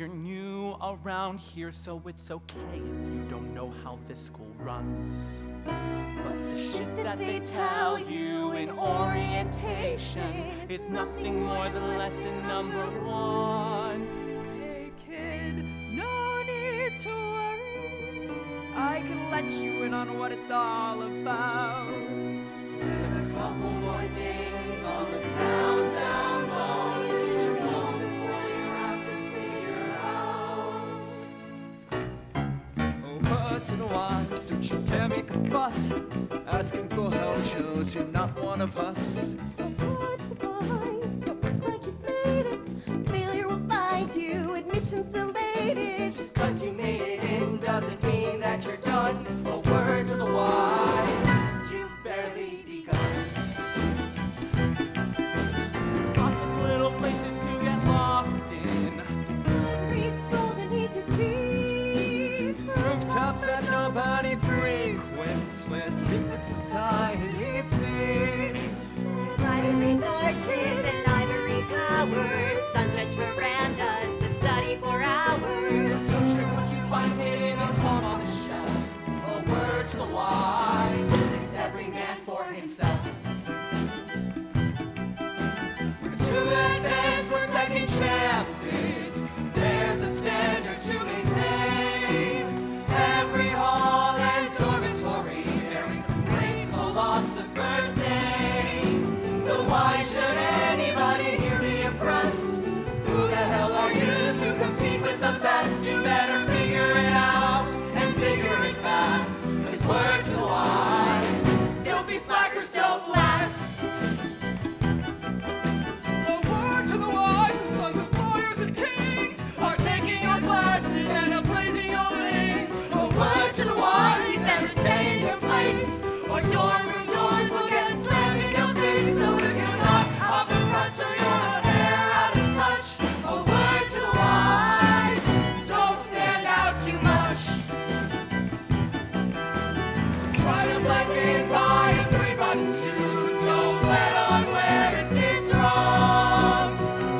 you're new around here, so it's okay if you don't know how this school runs. But the shit that they tell you in orientation is nothing more than lesson number 1. Hey kid, no need to worry. I can let you in on what it's all about. There's a couple more things on the down, down low you should know before you have to figure out. Oh, word to the wise, don't you dare make a fuss. Asking for help shows you're not one of us. Word to the wise, don't look like you've made it. Failure will find you, admission's delayed. Just 'cause you made it in doesn't mean that you're done. A word to the wise, you've barely begun. Lots of little places to get lost in. Breezes roll beneath your feet. Rooftops that nobody frequents, where secret societies meet. There's ivory torches and ivory towers, sun-drenched verandas to study for hours. Don't shrink what you find hidden or torn on the shelf. A word to the wise, it's every man for himself. We're too advanced for second chances. There's a standard to maintain. Every hall and dormitory bearing some great philosopher's name. So why should anybody here be impressed? Who the hell are you to compete with the best? You better figure it out and figure it fast. 'Cause word to the wise, filthy slackers don't last. A word to the wise, the sons of lawyers and kings are taking your classes and are praising your wings. A word to the wise, you better stay in your place, or dorm room doors will get slammed in your face. So if you're not up and fresh or your hair out of touch, a word to the wise, don't stand out too much. So try to blend in by a 3-button suit. Don't let on where it fits wrong.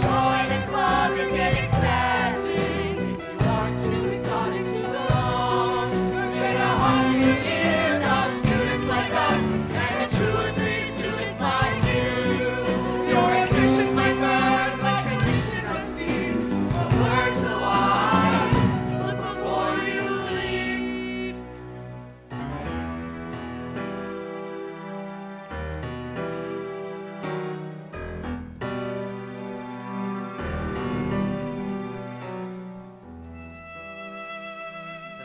Join a club, you'll get acceptance. If you aren't too exotic to belong. There's been 100 years of students like us, and 2 or 3 students like you. Your ambitions might burn, but traditions run deep. A word to the wise, look before you leap.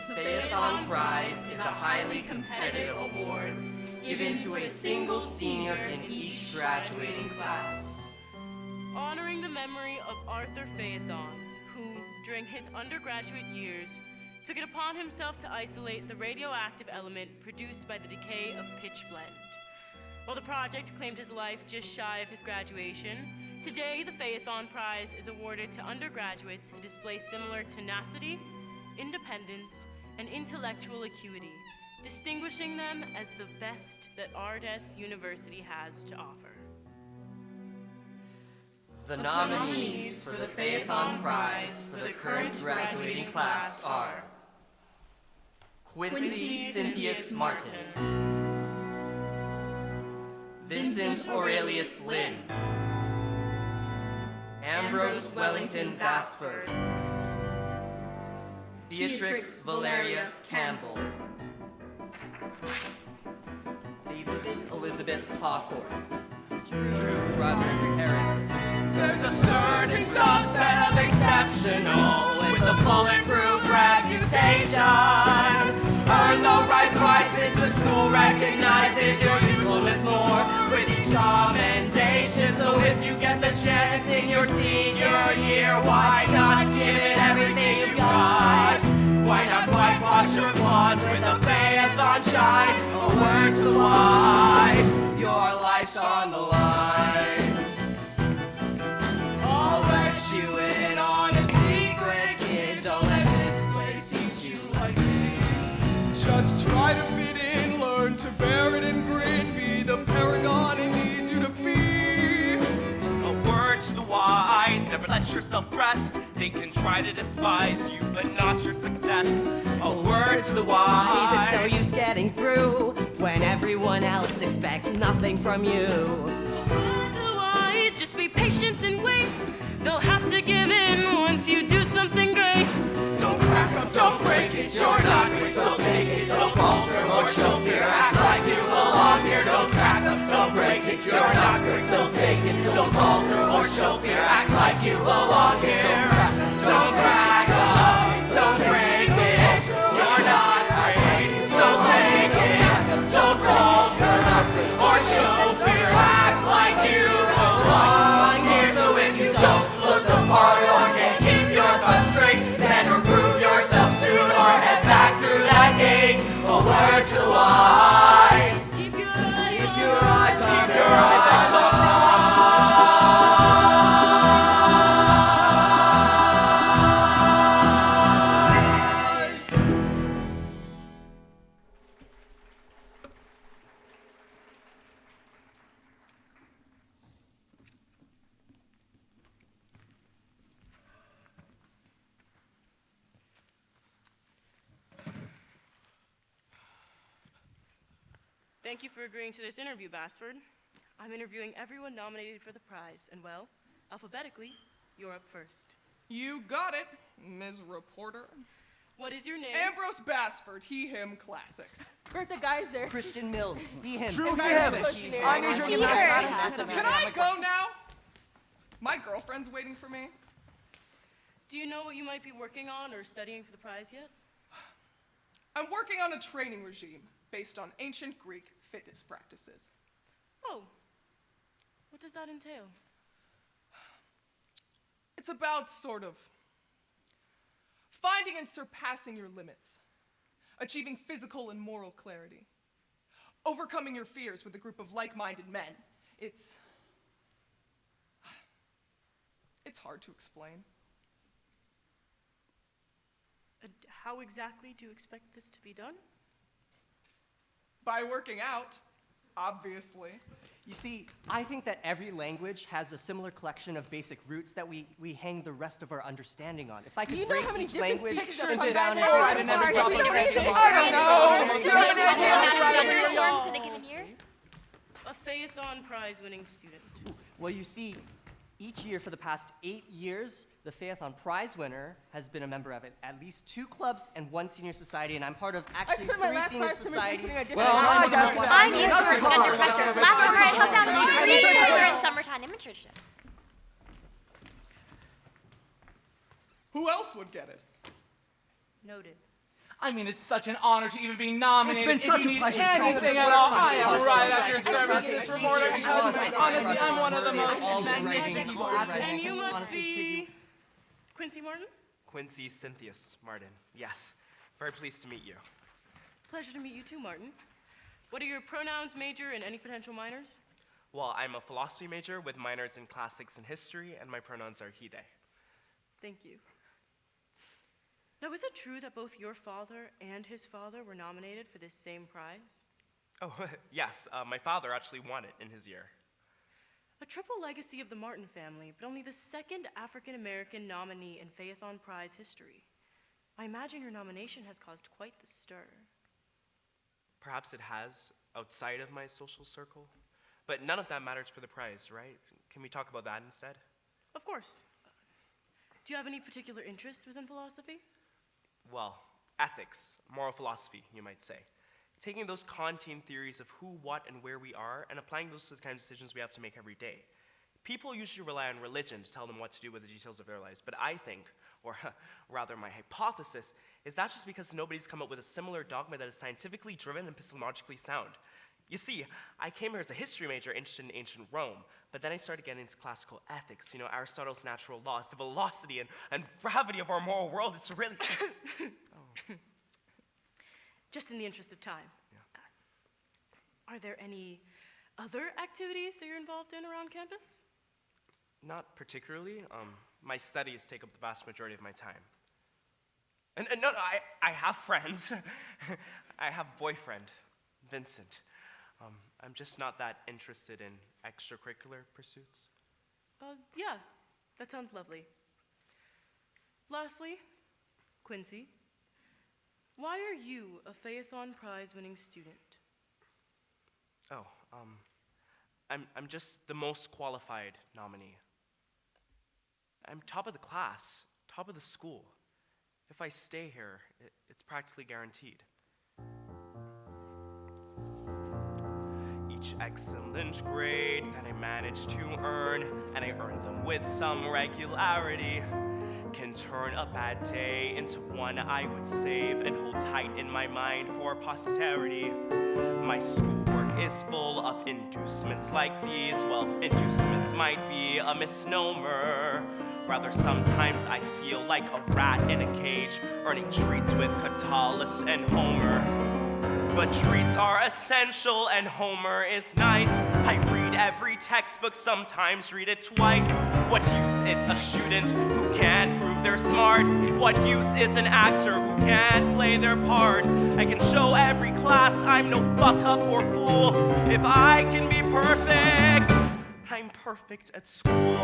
The Phaethon Prize is a highly competitive award given to a single senior in each graduating class. Honoring the memory of Arthur Phaethon, who, during his undergraduate years, took it upon himself to isolate the radioactive element produced by the decay of pitchblende. While the project claimed his life just shy of his graduation, today the Phaethon Prize is awarded to undergraduates who display similar tenacity, independence, and intellectual acuity, distinguishing them as the best that Ardess University has to offer. The nominees for the Phaethon Prize for the current graduating class are Quincy Cynthius Martin, Vincent Aurelius Lynn, Ambrose Wellington Basford, Beatrix Valeria Campbell, David Elizabeth Hawthorne, Drew Roderick Harrison. There's a certain subset of exceptional with a bulletproof reputation. Earn the right prizes, the school recognizes your usefulness more with each commendation. So if you get the chance in your senior year, why not give it everything you've got? Why not whitewash your flaws with a Phaethon shine? A word to the wise, your life's on the line. I'll let you in on a secret, kid. Don't let this place eat you like me. Just try to fit in, learn to bear it and grin, be the paragon it needs you to be. A word to the wise, never let yourself rest. They can try to despise you, but not your success. A word to the wise. It's no use getting through when everyone else expects nothing from you. Otherwise, just be patient and wait. They'll have to give in once you do something great. Don't crack up, don't break it, you're not good, so fake it. Don't falter or show fear, act like you belong here. Don't crack up, don't break it, you're not good, so fake it. Don't falter or show fear, act like you belong here. Don't crack up, don't break it, you're not great, so fake it. Don't falter or show fear, act like you belong here. So if you don't look the part or can't keep your thoughts straight, then remove yourself soon or head back through that gate. A word to the wise. Keep your eyes on Your eyes, keep your eyes on the Thank you for agreeing to this interview, Basford. I'm interviewing everyone nominated for the prize, and well, alphabetically, you're up first. You got it, Ms. Reporter. What is your name? Ambrose Basford, he, him, classics. Bertha Geyser. Christian Mills, he, him. True I'm him. Cushioner. I'm Can I go now? My girlfriend's waiting for me. Do you know what you might be working on or studying for the prize yet? I'm working on a training regime based on ancient Greek fitness practices. Oh, what does that entail? It's about sort of finding and surpassing your limits, achieving physical and moral clarity, overcoming your fears with a group of like-minded men. It's hard to explain. How exactly do you expect this to be done? By working out, obviously. You see, I think that every language has a similar collection of basic roots that we hang the rest of our understanding on. If I could Do you know break how many each different language species of into fungi down there into are? and never drop Is it there a reason down. for Do you know the Yes. thunderstorms in a given year? A Phaethon Prize-winning student. Well, you see, each year for the past 8 years, the Phaethon Prize winner has been a member of at least 2 clubs and 1 senior society, and I'm part of I actually spent my 3 last senior 5 summers societies. entering a different I'm used to working under pressure. Last summer I held down 3 children summertime internships. Who else would get it? Noted. I mean, it's such an honor to even be nominated. It's been such if you a need pleasure. anything at all, I am right at your service, Miss Reporter. Honestly, I'm one of the most magnificent people out there. And you must be Quincy Martin? Quincy Cynthius Martin. Yes. Very pleased to meet you. Pleasure to meet you too, Martin. What are your pronouns, major, and any potential minors? Well, I'm a philosophy major with minors in classics and history, and my pronouns are he, they. Thank you. Now, is it true that both your father and his father were nominated for this same prize? Oh, yes. My father actually won it in his year. A triple legacy of the Martin family, but only the second African-American nominee in Phaethon Prize history. I imagine your nomination has caused quite the stir. Perhaps it has, outside of my social circle. But none of that matters for the prize, right? Can we talk about that instead? Of course. Do you have any particular interest within philosophy? Well, ethics, moral philosophy, you might say. Taking those Kantian theories of who, what, and where we are, and applying those to the kind of decisions we have to make every day. People usually rely on religion to tell them what to do with the details of their lives, but I think, or rather my hypothesis, is that's just because nobody's come up with a similar dogma that is scientifically driven and epistemologically sound. You see, I came here as a history major interested in ancient Rome, but then I started getting into classical ethics, Aristotle's natural laws, the velocity and gravity of our moral world. It's really... Just in the interest of time. Are there any other activities that you're involved in around campus? Not particularly. My studies take up the vast majority of my time. And no, I have friends. I have a boyfriend, Vincent. I'm just not that interested in extracurricular pursuits. Yeah, that sounds lovely. Lastly, Quincy, why are you a Phaethon Prize-winning student? Oh, I'm just the most qualified nominee. I'm top of the class, top of the school. If I stay here, it's practically guaranteed. Each excellent grade that I manage to earn, and I earn them with some regularity, can turn a bad day into one I would save and hold tight in my mind for posterity. My schoolwork is full of inducements like these. Well, inducements might be a misnomer. Rather, sometimes I feel like a rat in a cage, earning treats with Catullus and Homer. But treats are essential and Homer is nice. I read every textbook, sometimes read it twice. What use is a student who can't prove they're smart? What use is an actor who can't play their part? I can show every class I'm no fuck up or fool. If I can be perfect, I'm perfect at school.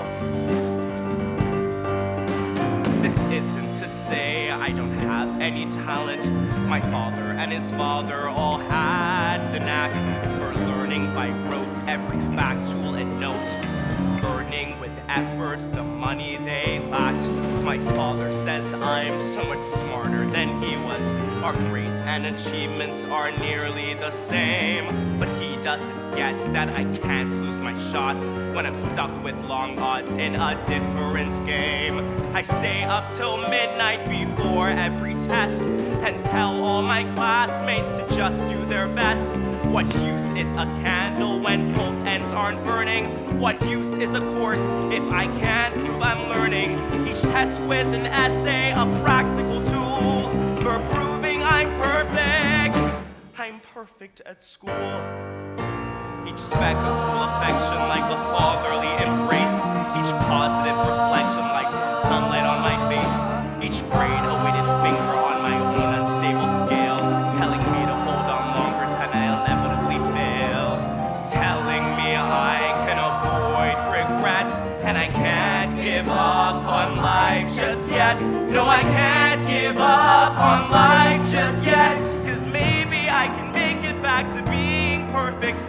This isn't to say I don't have any talent. My father and his father all had the knack for learning by rote every factual and note, earning with effort the money they lacked. My father says I'm so much smarter than he was. Our grades and achievements are nearly the same, but he doesn't get that I can't lose my shot when I'm stuck with long odds in a different game. I stay up till midnight before every test and tell all my classmates to just do their best. What use is a candle when both ends aren't burning? What use is a course if I can't prove I'm learning? Each test quiz and essay, a practical tool for proving I'm perfect. I'm perfect at school. Each speck of school affection like a fatherly embrace. Each positive reflection like sunlight on my face. Each grade a weighted finger on my own unstable scale, telling me to hold on longer till I'll inevitably fail. Telling me I can avoid regret, and I can't give up on life just yet. No, I can't give up on life just yet. 'Cause maybe I can make it back to being perfect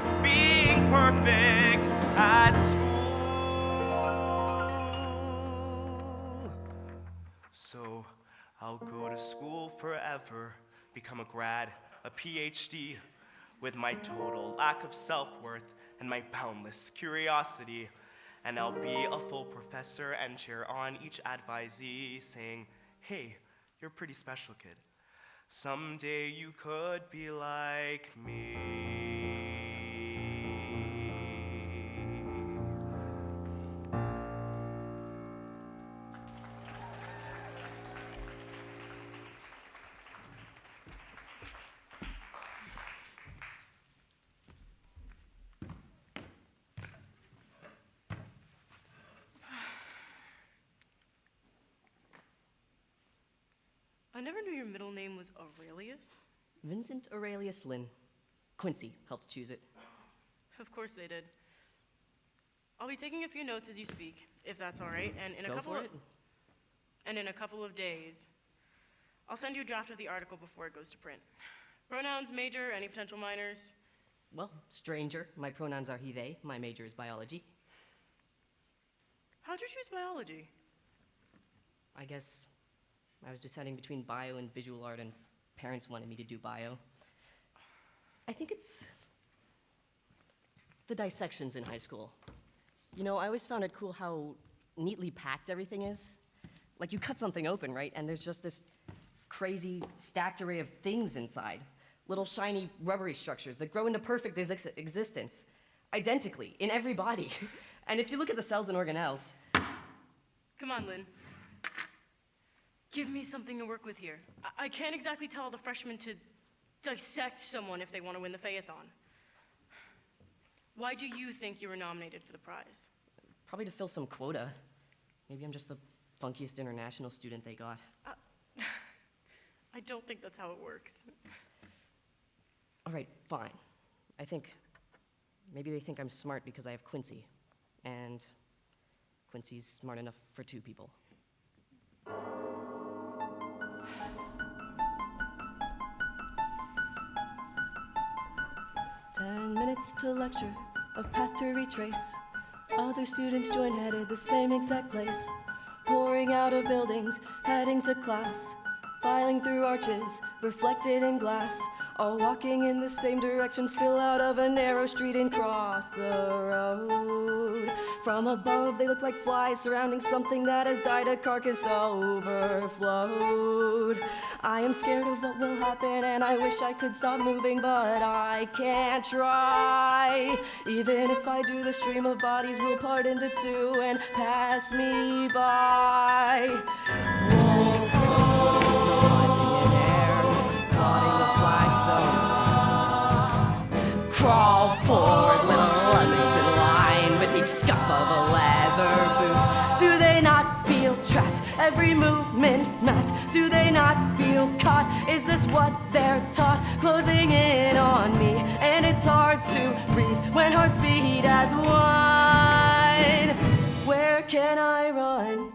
at school. So I'll go to school forever, become a grad, a PhD, with my total lack of self-worth and my boundless curiosity. And I'll be a full professor and cheer on each advisee, saying, hey, you're a pretty special kid. Someday you could be like me. I never knew your middle name was Aurelius. Vincent Aurelius Lynn. Quincy helped choose it. Of course they did. I'll be taking a few notes as you speak, if that's all right, and in a Go couple for of it. and in a couple of days, I'll send you a draft of the article before it goes to print. Pronouns major, any potential minors? Well, stranger. My pronouns are he, they. My major is biology. How'd you choose biology? I guess I was deciding between bio and visual art, and parents wanted me to do bio. I think it's the dissections in high school. You know, I always found it cool how neatly packed everything is. Like, you cut something open, right, and there's just this crazy stacked array of things inside. Little shiny rubbery structures that grow into perfect existence, identically, in every body. And if you look at the cells and organelles... Come on, Lynn. Give me something to work with here. I can't exactly tell the freshmen to dissect someone if they want to win the Phaethon. Why do you think you were nominated for the prize? Probably to fill some quota. Maybe I'm just the funkiest international student they got. I don't think that's how it works. All right, fine. I think maybe they think I'm smart because I have Quincy, and Quincy's smart enough for two people. 10 minutes to lecture, a path to retrace. Other students join, headed the same exact place. Pouring out of buildings, heading to class. Filing through arches, reflected in glass. All walking in the same direction, spill out of a narrow street and cross the road. From above, they look like flies surrounding something that has died, a carcass overflowed. I am scared of what will happen, and I wish I could stop moving, but I can't try. Even if I do, the stream of bodies will part into two and pass me by. Crawl forward, little lemmings in line with each scuff of a leather boot. Do they not feel trapped? Every movement mapped. Do they not feel caught? Is this what they're taught? Closing in on me, and it's hard to breathe when hearts beat as one. Where can I run?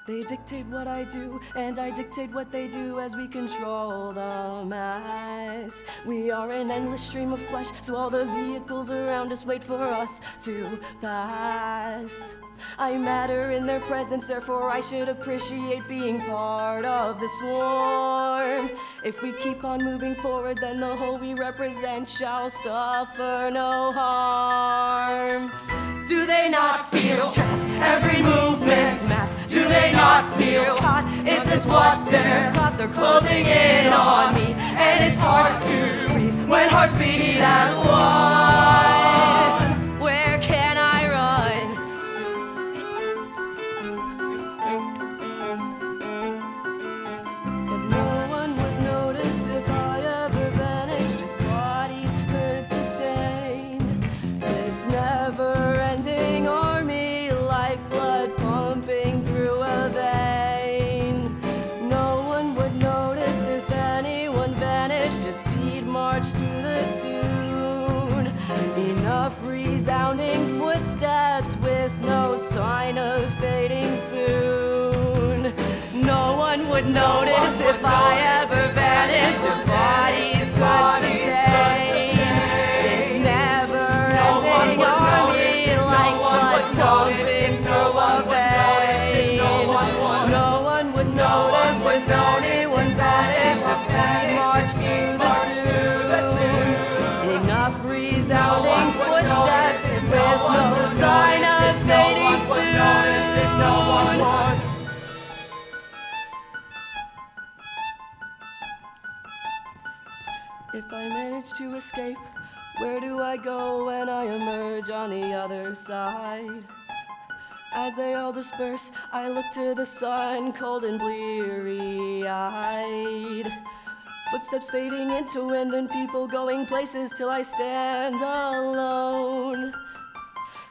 They dictate what I do, and I dictate what they do as we control the mass. We are an endless stream of flesh, so all the vehicles around us wait for us to pass. I matter in their presence, therefore I should appreciate being part of the swarm. If we keep on moving forward, then the whole we represent shall suffer no harm. Do they not feel trapped? Every movement mapped. Do they not feel caught? Is this what they're taught? They're closing in on me, and it's hard to breathe when hearts beat as one. Where can I run? But no one would notice if I ever vanished, if bodies could sustain this never-ending army like blood pumping through a vein. No one would notice if anyone vanished, if feet marched to the tune. Enough resounding footsteps with no sign of fading soon. No one would notice if I ever vanished, if bodies could sustain this never-ending army like blood pumping through a vein. No one would notice if anyone vanished, if feet marched to the tune. Enough resounding footsteps with no sign of fading soon. If I manage to escape, where do I go when I emerge on the other side? As they all disperse, I look to the sun, cold and bleary-eyed. Footsteps fading into wind and people going places till I stand alone.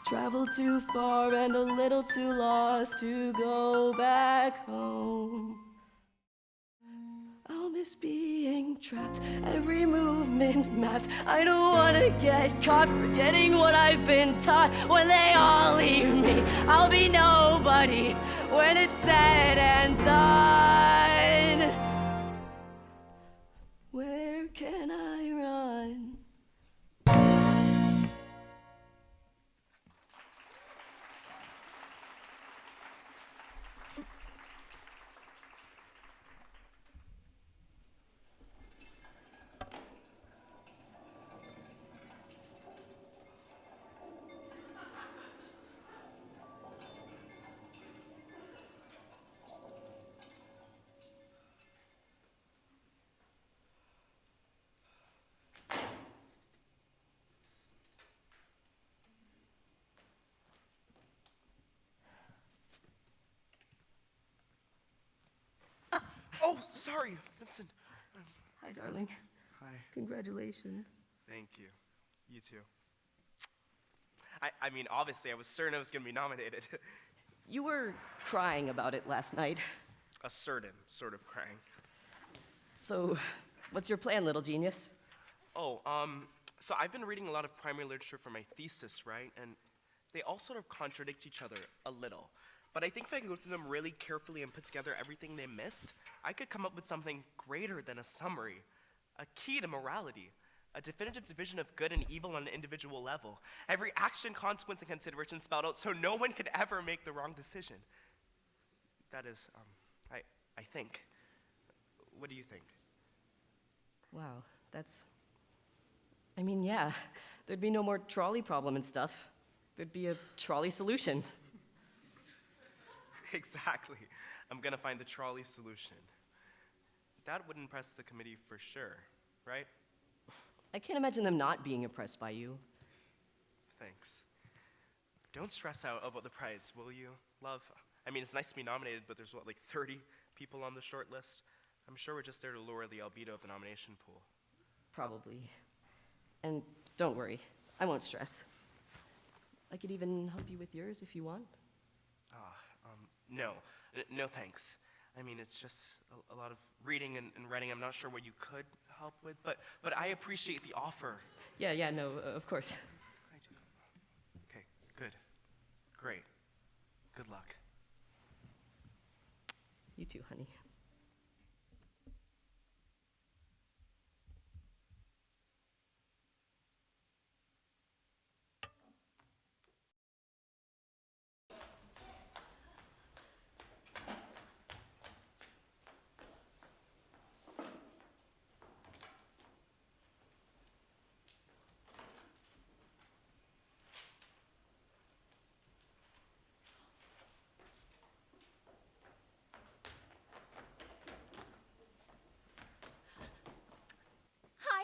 Travel too far and a little too lost to go back home. I'll miss being trapped, every movement mapped. I don't wanna get caught forgetting what I've been taught. When they all leave me, I'll be nobody when it's said and done. Where can I run? Oh, sorry, Vincent. Hi, darling. Hi. Congratulations. Thank you. You too. I mean, obviously, I was certain I was going to be nominated. You were crying about it last night. A certain sort of crying. So, what's your plan, little genius? Oh, so I've been reading a lot of primary literature for my thesis, right? And they all sort of contradict each other a little. But I think if I could go through them really carefully and put together everything they missed, I could come up with something greater than a summary, a key to morality, a definitive division of good and evil on an individual level, every action, consequence, and consideration spelled out so no one could ever make the wrong decision. That is, I think. What do you think? Wow, that's... I mean, yeah, there'd be no more trolley problem and stuff. There'd be a trolley solution. Exactly. I'm gonna find the trolley solution. That would impress the committee for sure, right? I can't imagine them not being impressed by you. Thanks. Don't stress out about the prize, will you, love? I mean, it's nice to be nominated, but there's, like 30 people on the short list? I'm sure we're just there to lower the albedo of the nomination pool. Probably. And don't worry, I won't stress. I could even help you with yours if you want. No thanks. I mean, it's just a lot of reading and writing. I'm not sure what you could help with, but I appreciate the offer. Yeah, no, of course. I do. Okay, good. Great. Good luck. You too, honey.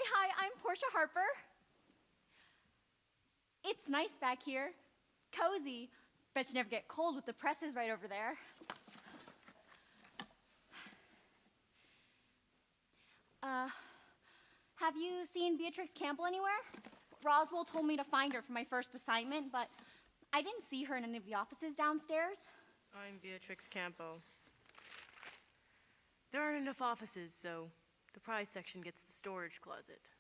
Hi, I'm Portia Harper. It's nice back here. Cozy. Bet you never get cold with the presses right over there. Have you seen Beatrix Campbell anywhere? Roswell told me to find her for my first assignment, but I didn't see her in any of the offices downstairs. I'm Beatrix Campo. There aren't enough offices, so the prize section gets the storage closet.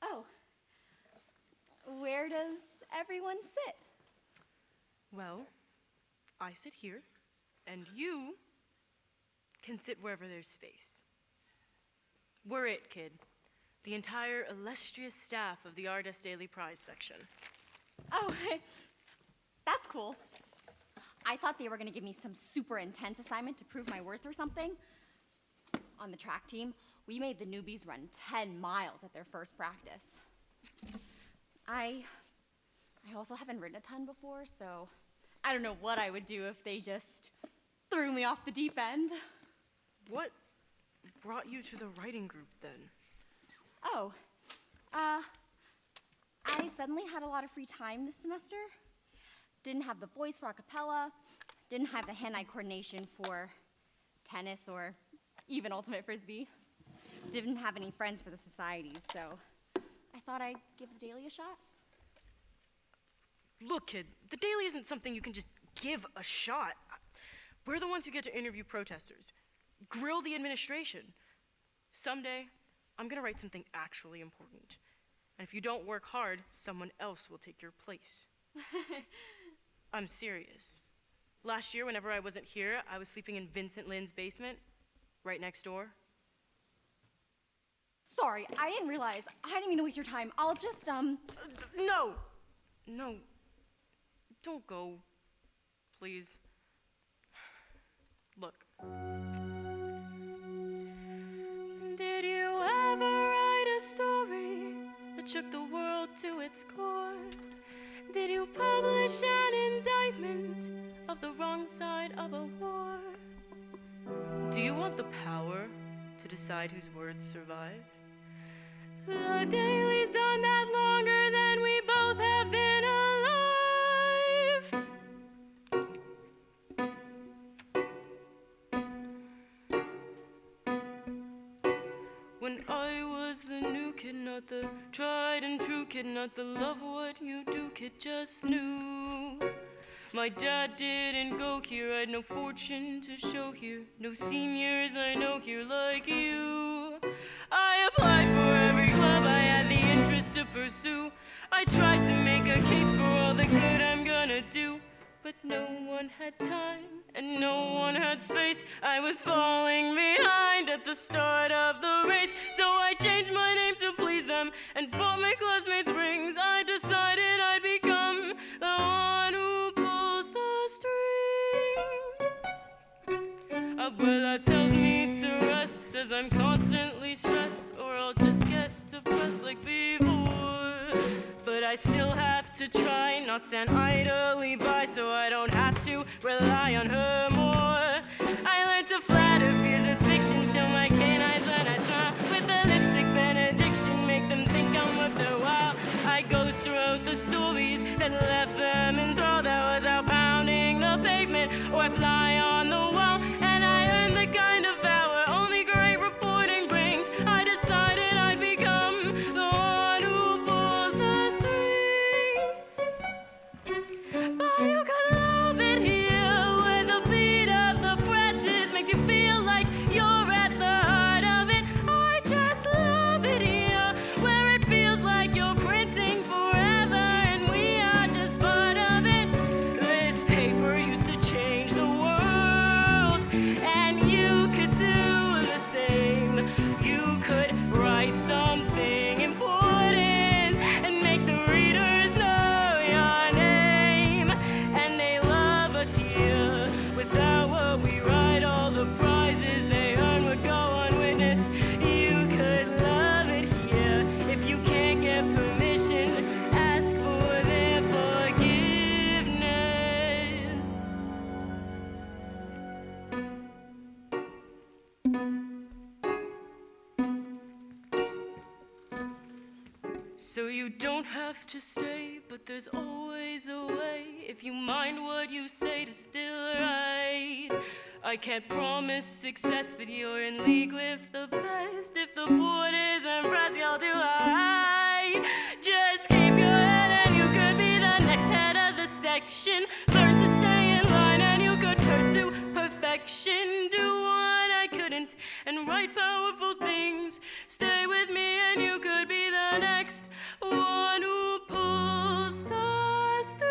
Oh. Where does everyone sit? Well, I sit here, and you can sit wherever there's space. We're it, kid. The entire illustrious staff of the Ardest Daily Prize section. Oh, that's cool. I thought they were gonna give me some super intense assignment to prove my worth or something. On the track team, we made the newbies run 10 miles at their first practice. I also haven't ridden a ton before, so I don't know what I would do if they just threw me off the deep end. What brought you to the writing group, then? Oh, I suddenly had a lot of free time this semester. Didn't have the voice for a cappella, didn't have the hand-eye coordination for tennis or even ultimate frisbee. Didn't have any friends for the societies, so I thought I'd give the Daily a shot. Look, kid, the Daily isn't something you can just give a shot. We're the ones who get to interview protesters, grill the administration. Someday, I'm gonna write something actually important. And if you don't work hard, someone else will take your place. I'm serious. Last year, whenever I wasn't here, I was sleeping in Vincent Lynn's basement, right next door. Sorry, I didn't realize. I didn't mean to waste your time. I'll just, No! Don't go, please. Look. Did you ever write a story that shook the world to its core? Did you publish an indictment of the wrong side of a war? Do you want the power to decide whose words survive? The Daily's done that longer than we both have been alive. When I was the new kid, not the tried and true kid, not the love what you do kid, just knew. My dad didn't go here, I'd no fortune to show here, no seniors I know here like you. I applied for every club I had the interest to pursue. I tried to make a case for all the good I'm gonna do, but but no one had time and no one had space. I was falling behind at the start of the race, so I changed my name to please them and bought my classmates rings. I decided I'd become the one who pulls the strings. Abuela tells me to rest, says I'm constantly stressed, or I'll just get depressed like before. But I still have to try, not stand idly by, so I don't have to rely on her more. I learned to flatter fears with fiction, show my canines when I smile with the lipstick benediction, make them think I'm worth their while. I ghost wrote the stories that left them enthralled. That was out pounding the pavement or fly on the wall, and I earned the kind of power only great reporting brings. I decided I'd become the one who pulls the strings. But you can love it here, where the beat of the presses makes you feel like you're at the heart of it. I just love it here, where it feels like you're printing forever and we are just part of it. This paper used to change the world, and you could do the same. You could write something important and make the readers know your name. And they love us here. Without what we write, all the prizes they earn would go unwitnessed. You could love it here. If you can't get permission, ask for their forgiveness. So you don't have to stay, but there's always a way. If you mind what you say to still right. I can't promise success, but you're in league with the best. If the board is impressed, you'll do alright. Just keep your head and you could be the next head of the section. Learn to stay in line and you could pursue perfection. Do what I couldn't and write powerful things. Stay with me and you could be the next one who pulls the strings.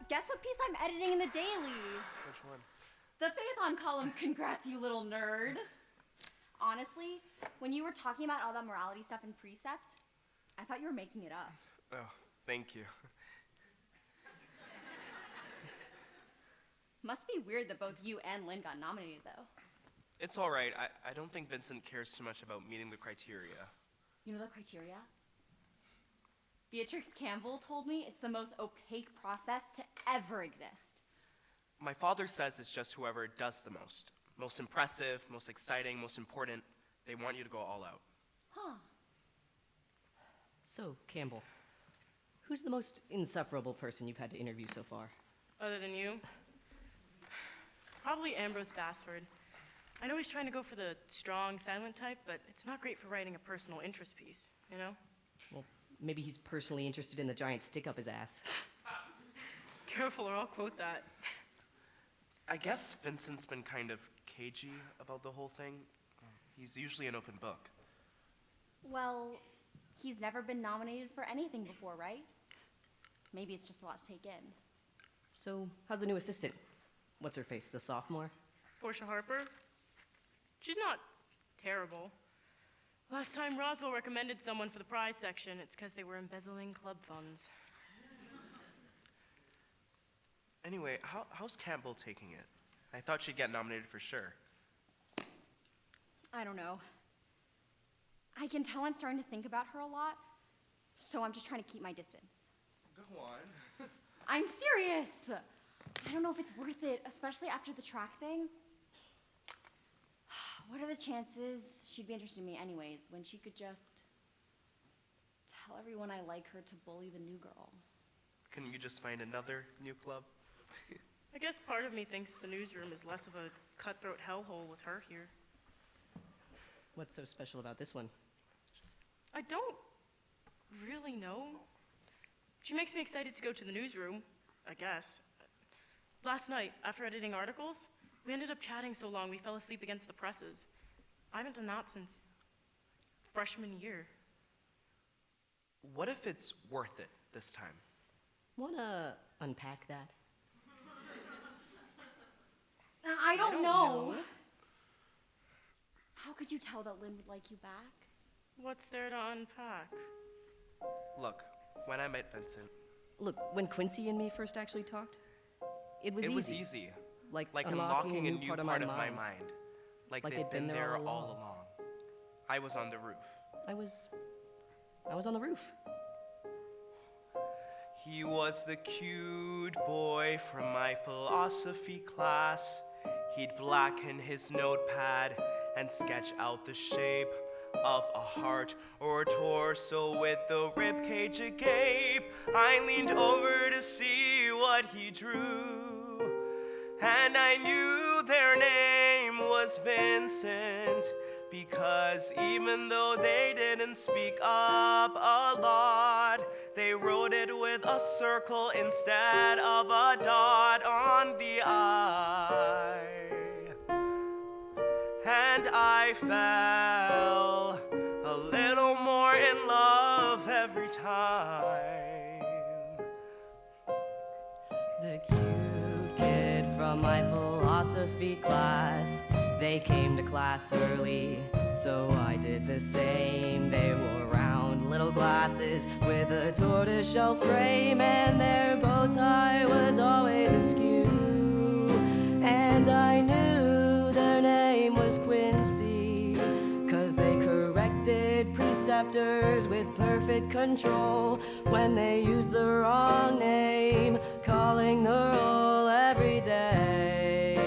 Guess what piece I'm editing in the daily? Which one? The Phaethon column. Congrats, you little nerd. Honestly, when you were talking about all that morality stuff in Precept, I thought you were making it up. Oh, thank you. Must be weird that both you and Lynn got nominated, though. It's all right. I don't think Vincent cares too much about meeting the criteria. You know the criteria? Beatrix Campbell told me it's the most opaque process to ever exist. My father says it's just whoever does the most. Most impressive, most exciting, most important. They want you to go all out. Huh. So, Campbell, who's the most insufferable person you've had to interview so far? Other than you? Probably Ambrose Bassford. I know he's trying to go for the strong, silent type, but it's not great for writing a personal interest piece, you know? Well, maybe he's personally interested in the giant stick up his ass. Careful or I'll quote that. I guess Vincent's been kind of cagey about the whole thing. He's usually an open book. Well, he's never been nominated for anything before, right? Maybe it's just a lot to take in. So, how's the new assistant? What's her face, the sophomore? Portia Harper? She's not terrible. Last time Roswell recommended someone for the prize section, it's because they were embezzling club funds. Anyway, how's Campbell taking it? I thought she'd get nominated for sure. I don't know. I can tell I'm starting to think about her a lot, so I'm just trying to keep my distance. Go on. I'm serious! I don't know if it's worth it, especially after the track thing. What are the chances she'd be interested in me anyways, when she could just tell everyone I like her to bully the new girl. Couldn't you just find another new club? I guess part of me thinks the newsroom is less of a cutthroat hellhole with her here. What's so special about this one? I don't really know. She makes me excited to go to the newsroom, I guess. Last night, after editing articles, we ended up chatting so long we fell asleep against the presses. I haven't done that since freshman year. What if it's worth it this time? Wanna unpack that? I don't know. How could you tell that Lynn would like you back? What's there to unpack? Look, when I met Vincent, Look, when Quincy and me first actually talked, it was it easy. was easy. Like unlocking a new part of part my of my mind. mind. Like Like they'd been there all along. along. I was on the roof. I was on the roof. He was the cute boy from my philosophy class. He'd blacken his notepad and sketch out the shape of a heart or a torso with the ribcage agape. I leaned over to see what he drew, and I knew their name was Vincent, because even though they didn't speak up a lot, they wrote it with a circle instead of a dot on the I. And I fell a little more in love every time. The cute kid from my philosophy class. They came to class early, so I did the same. They wore round little glasses with a tortoiseshell frame, and their bow tie was always askew. And I knew their name was Quincy, 'cause they corrected preceptors with perfect control when they used the wrong name, calling the roll every day.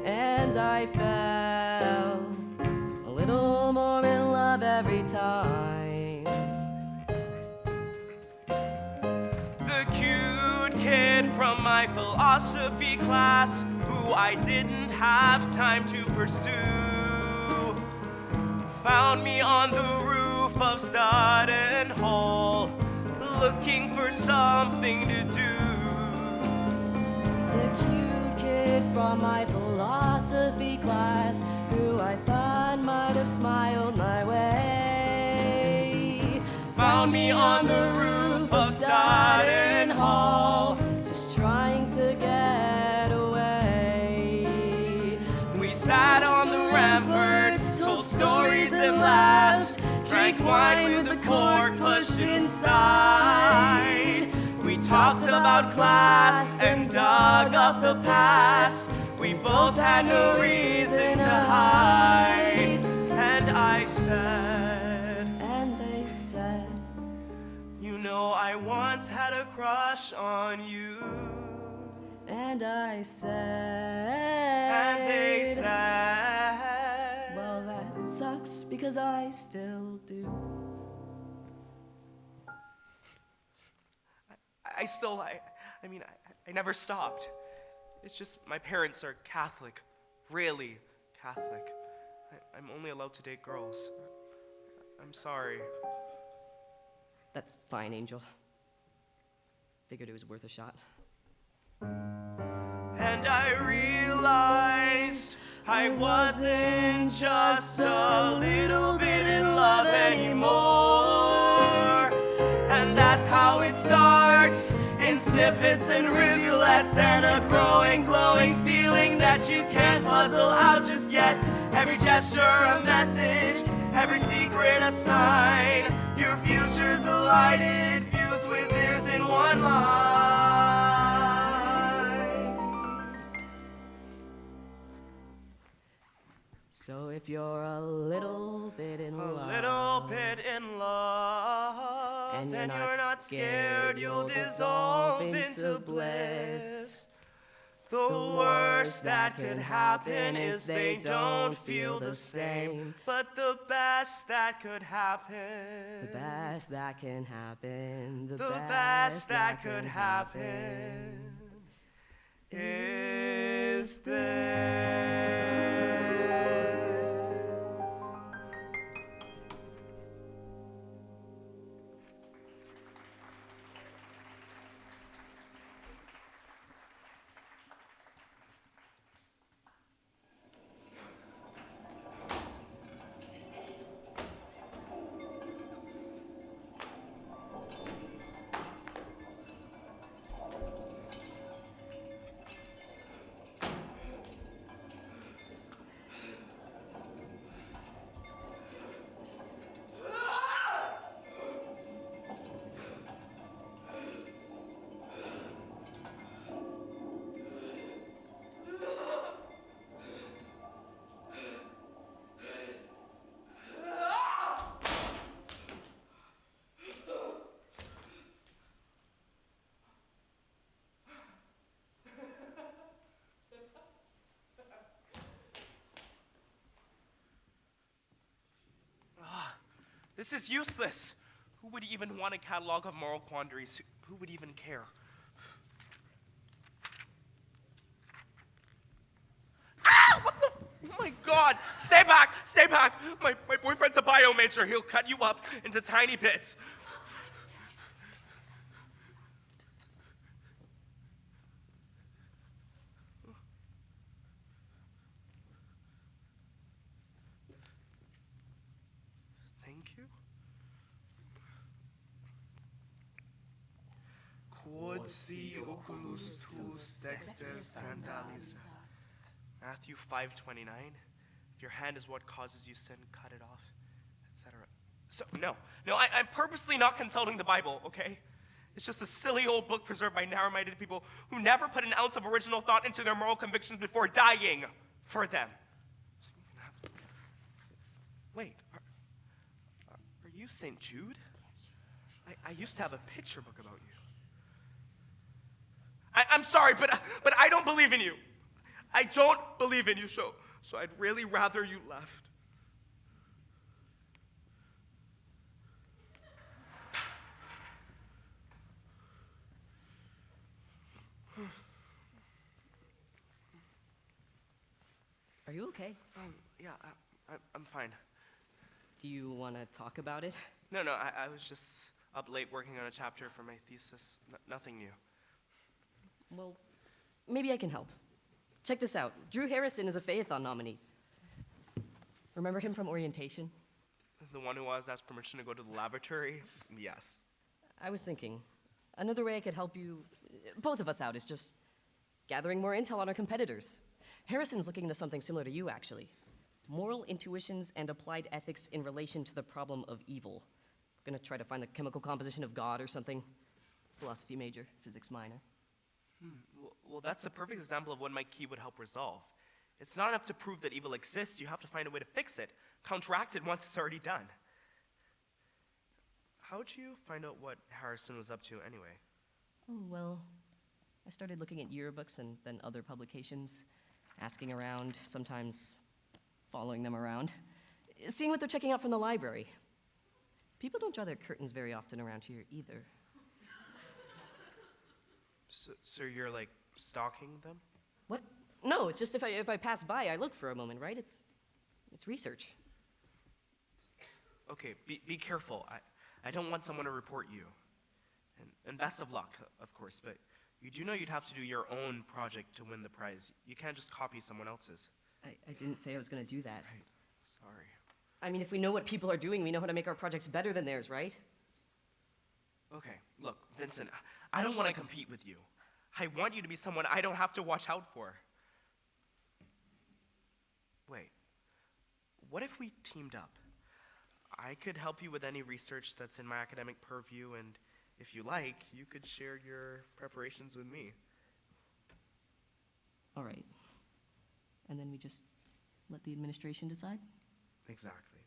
And I fell a little more in love every time. The cute kid from my philosophy class, who I didn't have time to pursue, found me on the roof of Studden Hall, looking for something to do. The cute kid from my philosophy class, who I thought might have smiled my way, Found me on the roof of Studden Hall, just trying to get away. We sat on the ramparts, told stories and laughed, drank wine with the cork pushed inside. We talked about class and dug up the past. We both had no reason to hide. And I said, And they said, you know, I once had a crush on you. and I said, And they said, well, that sucks because I still do. I never stopped. It's just my parents are Catholic, really Catholic. I'm only allowed to date girls. I'm sorry. That's fine, Angel. Figured it was worth a shot. And I realized I wasn't just a little bit in love anymore. And that's how it starts, in snippets and rivulets, and a growing, glowing feeling that you can't puzzle out just yet. Every gesture a message, every secret a sign. Your future's a lighted fuse with theirs in one line. So if you're a little bit in A love, little bit in love, and then you're you're not scared you'll dissolve into bliss. The word worst that could happen is they don't feel the same. But the best that could happen. The best that can happen. The best that could happen is this. This is useless. Who would even want a catalog of moral quandaries? Who would even care? Ah! What the? Oh my God! Stay back! Stay back! My boyfriend's a bio major. He'll cut you up into tiny bits. Thank you. Quod si oculus tuus dexter scandalizat. Matthew 5:29. If your hand is what causes you sin, cut it off, etc. So, no, I'm purposely not consulting the Bible, okay? It's just a silly old book preserved by narrow-minded people who never put an ounce of original thought into their moral convictions before dying for them. Wait, are you St. Jude? I used to have a picture book about you. I'm sorry, but I don't believe in you. I don't believe in you, so I'd really rather you left. Are you okay? Yeah, I'm fine. Do you want to talk about it? No, I was just up late working on a chapter for my thesis. Nothing new. Well, maybe I can help. Check this out. Drew Harrison is a Phaethon nominee. Remember him from orientation? The one who was asked permission to go to the laboratory? Yes. I was thinking, another way I could help you, both of us out, is just gathering more intel on our competitors. Harrison's looking into something similar to you, actually. Moral intuitions and applied ethics in relation to the problem of evil. Gonna try to find the chemical composition of God or something. Philosophy major, physics minor. Well, that's a perfect example of what my key would help resolve. It's not enough to prove that evil exists. You have to find a way to fix it, counteract it once it's already done. How'd you find out what Harrison was up to anyway? Oh, well, I started looking at yearbooks and then other publications, asking around, sometimes following them around, seeing what they're checking out from the library. People don't draw their curtains very often around here either. So you're like stalking them? What? No, it's just if I pass by, I look for a moment, right? It's research. Okay, be careful. I don't want someone to report you. And best of luck, of course, but you do know you'd have to do your own project to win the prize. You can't just copy someone else's. I didn't say I was going to do that. Right. Sorry. I mean, if we know what people are doing, we know how to make our projects better than theirs, right? Okay, look, Vincent, I don't want to compete with you. I want you to be someone I don't have to watch out for. Wait, what if we teamed up? I could help you with any research that's in my academic purview, and if you like, you could share your preparations with me. All right. And then we just let the administration decide? Exactly.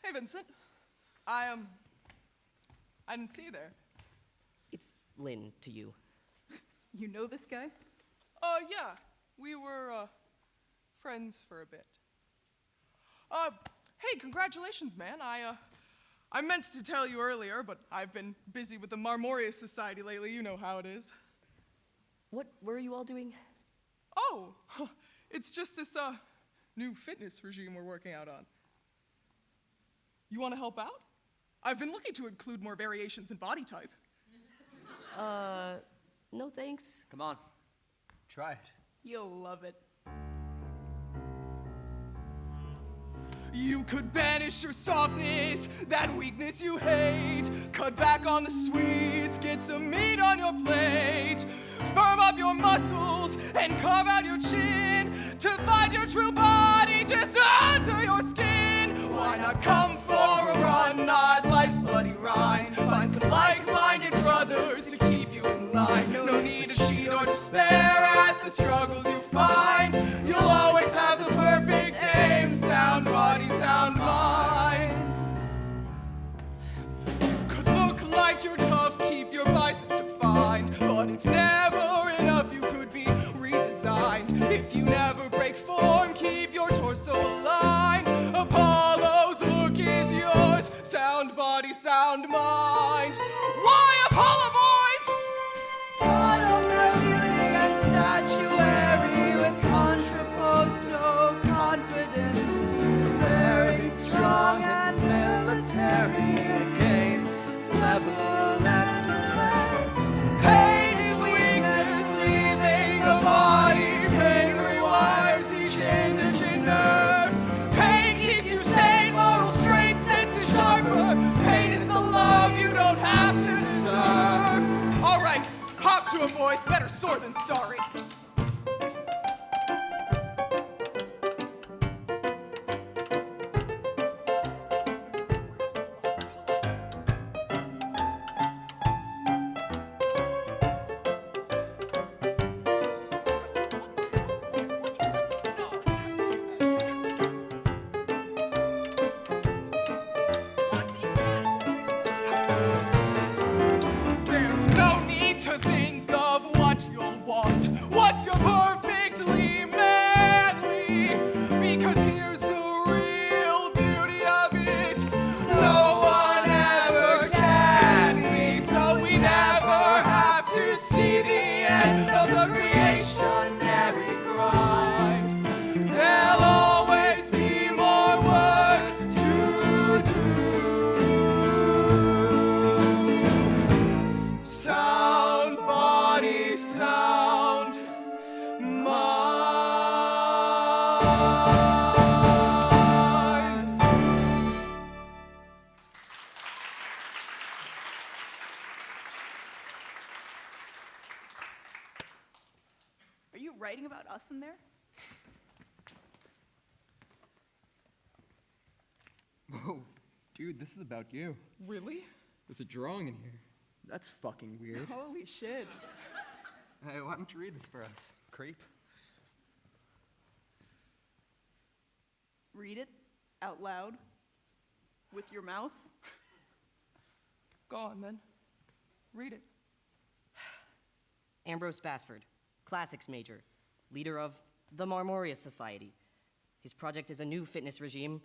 Hey, Vincent. I didn't see you there. It's Lynn to you. You know this guy? Yeah. We were, friends for a bit. Hey, congratulations, man. I meant to tell you earlier, but I've been busy with the Marmorius Society lately. You know how it is. What were you all doing? Oh, it's just this, new fitness regime we're working out on. You want to help out? I've been looking to include more variations in body type. No thanks. Come on. Try it. You'll love it. You could banish your softness, that weakness you hate. Cut back on the sweets, get some meat on your plate. Firm up your muscles and carve out your chin to find your true body just under your skin. Why not come for a run, not life's bloody rind? Find some like-minded brothers to keep you in line. No need to cheat or despair at the struggles you find. You'll always have the perfect aim, sound body, sound mind. Could look like you're tough, keep your biceps defined, but it's never enough, you could be redesigned. If you never break form, keep your torso aligned. Apollo's look is yours, sound body, sound mind. Why Apollo, boys? God of the beauty and statuary with contrapposto confidence, very strong and military, gaze level and intense. Pain is weakness, leaving the body. Pain rewires each indigent nerve. Pain keeps you sane, moral straight, sense is sharper. Pain is the love you don't have to deserve. All right, hop to it, boys. Better sore than sorry. There's no need to think of what you'll want. What's your perfectly manly? Because here's the real beauty of it. No one ever can be, so we never have to see the end of the creationary grind. There'll always be more work to do. Sound body, sound mind. Are you writing about us in there? Whoa, dude, this is about you. Really? There's a drawing in here. That's fucking weird. Holy shit. Hey, why don't you read this for us, creep? Read it out loud with your mouth. Go on, then. Read it. Ambrose Basford, classics major, leader of the Marmorius Society. His project is a new fitness regime,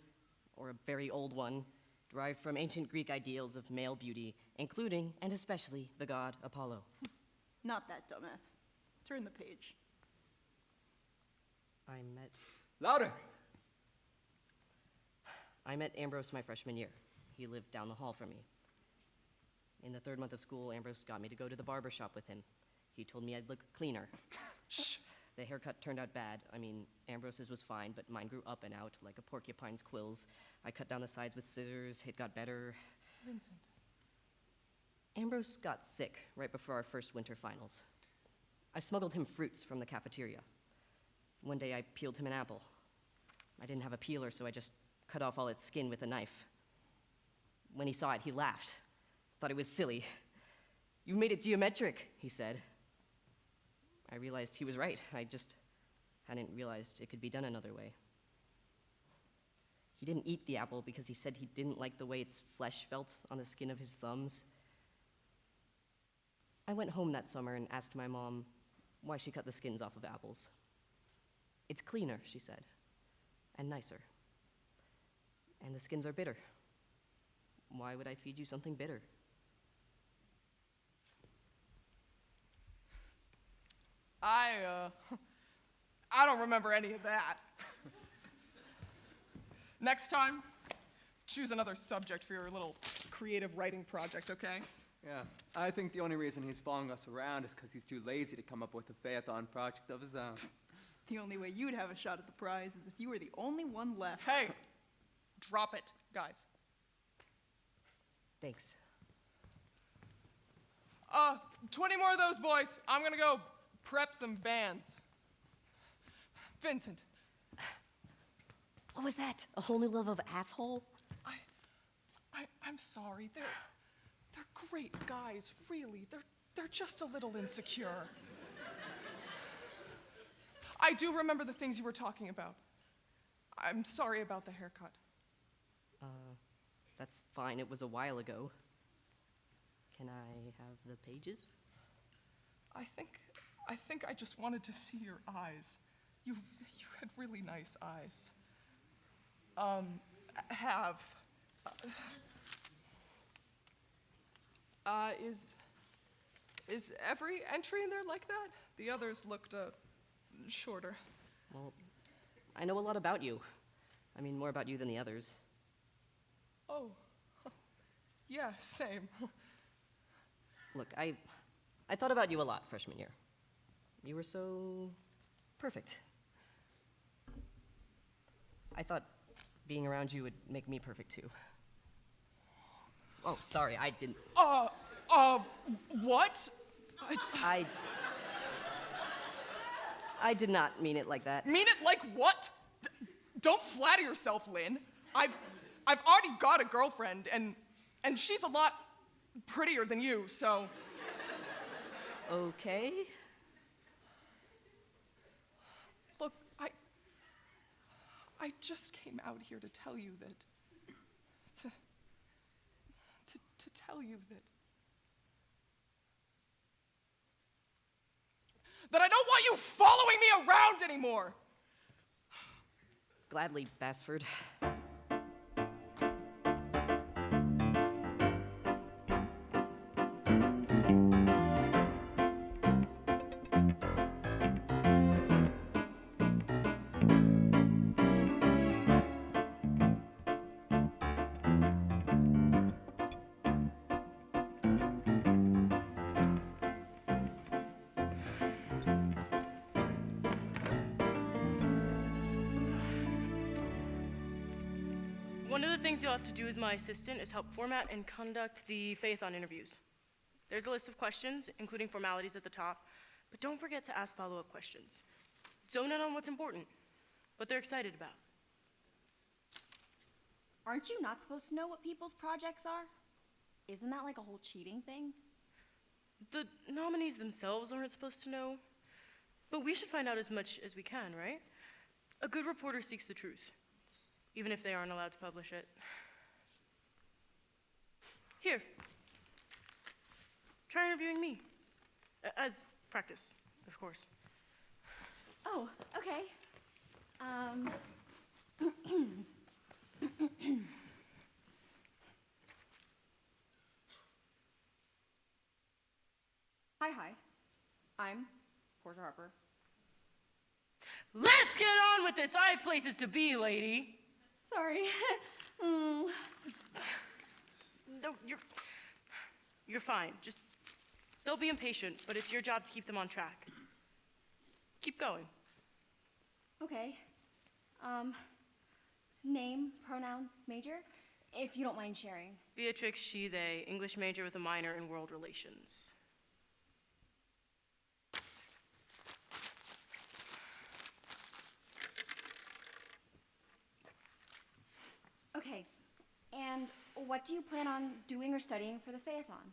or a very old one, derived from ancient Greek ideals of male beauty, including and especially the god Apollo. Not that dumbass. Turn the page. Louder! I met Ambrose my freshman year. He lived down the hall from me. In the third month of school, Ambrose got me to go to the barber shop with him. He told me I'd look cleaner. Shh. The haircut turned out bad. I mean, Ambrose's was fine, but mine grew up and out like a porcupine's quills. I cut down the sides with scissors. It got better. Vincent. Ambrose got sick right before our first winter finals. I smuggled him fruits from the cafeteria. One day I peeled him an apple. I didn't have a peeler, so I just cut off all its skin with a knife. When he saw it, he laughed. Thought it was silly. "You made it geometric," he said. I realized he was right. I just hadn't realized it could be done another way. He didn't eat the apple because he said he didn't like the way its flesh felt on the skin of his thumbs. I went home that summer and asked my mom why she cut the skins off of apples. It's cleaner, she said, and nicer. And the skins are bitter. Why would I feed you something bitter? I don't remember any of that. Next time, choose another subject for your little creative writing project, okay? Yeah, I think the only reason he's following us around is because he's too lazy to come up with a Phaethon project of his own. The only way you'd have a shot at the prize is if you were the only one left. Hey, drop it, guys. Thanks. 20 more of those, boys. I'm gonna go prep some bands. Vincent. What was that? A whole new love of asshole? I'm sorry. They're great guys, really. They're just a little insecure. I do remember the things you were talking about. I'm sorry about the haircut. That's fine. It was a while ago. Can I have the pages? I think I just wanted to see your eyes. You had really nice eyes. Is every entry in there like that? The others looked, shorter. Well, I know a lot about you. I mean, more about you than the others. Oh, yeah, same. Look, I thought about you a lot freshman year. You were so perfect. I thought being around you would make me perfect too. Oh, sorry, I didn't. What? I did not mean it like that. Mean it like what? Don't flatter yourself, Lynn. I've already got a girlfriend, and she's a lot prettier than you, so. Okay. Look, I just came out here to tell you that. To tell you that I don't want you following me around anymore. Gladly, Bassford. One of the things you'll have to do as my assistant is help format and conduct the Phaethon interviews. There's a list of questions, including formalities at the top, but don't forget to ask follow-up questions. Zone in on what's important, what they're excited about. Aren't you not supposed to know what people's projects are? Isn't that like a whole cheating thing? The nominees themselves aren't supposed to know, but we should find out as much as we can, right? A good reporter seeks the truth, even if they aren't allowed to publish it. Here, try interviewing me. As practice, of course. Oh, okay. Hi. I'm Portia Harper. Let's get on with this. I have places to be, lady. Sorry. No, you're fine. Just, they'll be impatient, but it's your job to keep them on track. Keep going. Okay. Name, pronouns, major, if you don't mind sharing. Beatrix, she, they, English major with a minor in world relations. Okay. And what do you plan on doing or studying for the Phaethon?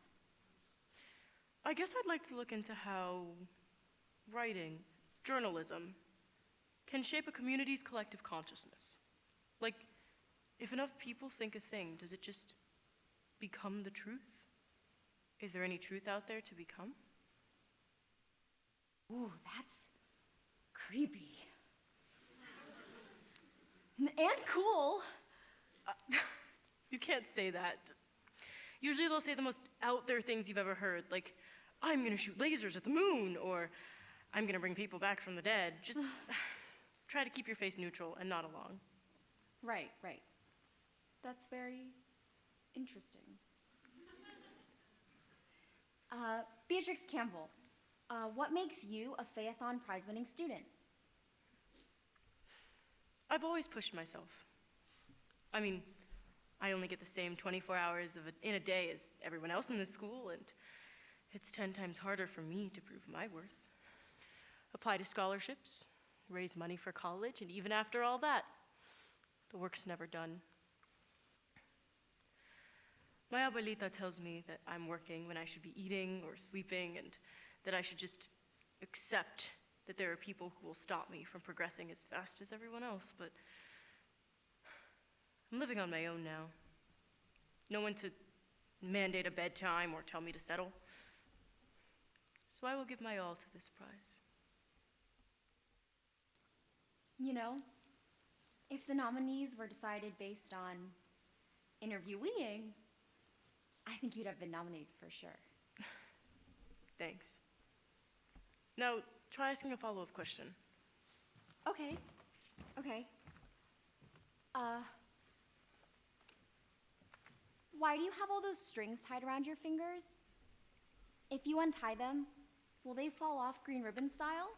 I guess I'd like to look into how writing, journalism, can shape a community's collective consciousness. Like, If enough people think a thing, does it just become the truth? Is there any truth out there to become? Ooh, that's creepy. And cool. You can't say that. Usually they'll say the most out there things you've ever heard, like, I'm gonna shoot lasers at the moon, or I'm gonna bring people back from the dead. Just try to keep your face neutral and nod along. Right. That's very interesting. Beatrix Campbell, what makes you a Phaethon prize-winning student? I've always pushed myself. I mean, I only get the same 24 hours in a day as everyone else in this school, and it's 10 times harder for me to prove my worth. Apply to scholarships, raise money for college, and even after all that, the work's never done. My abuelita tells me that I'm working when I should be eating or sleeping, and that I should just accept that there are people who will stop me from progressing as fast as everyone else, but I'm living on my own now. No one to mandate a bedtime or tell me to settle. So I will give my all to this prize. You know, if the nominees were decided based on interviewing, I think you'd have been nominated for sure. Thanks. Now, try asking a follow-up question. Okay. Why do you have all those strings tied around your fingers? If you untie them, will they fall off green ribbon style?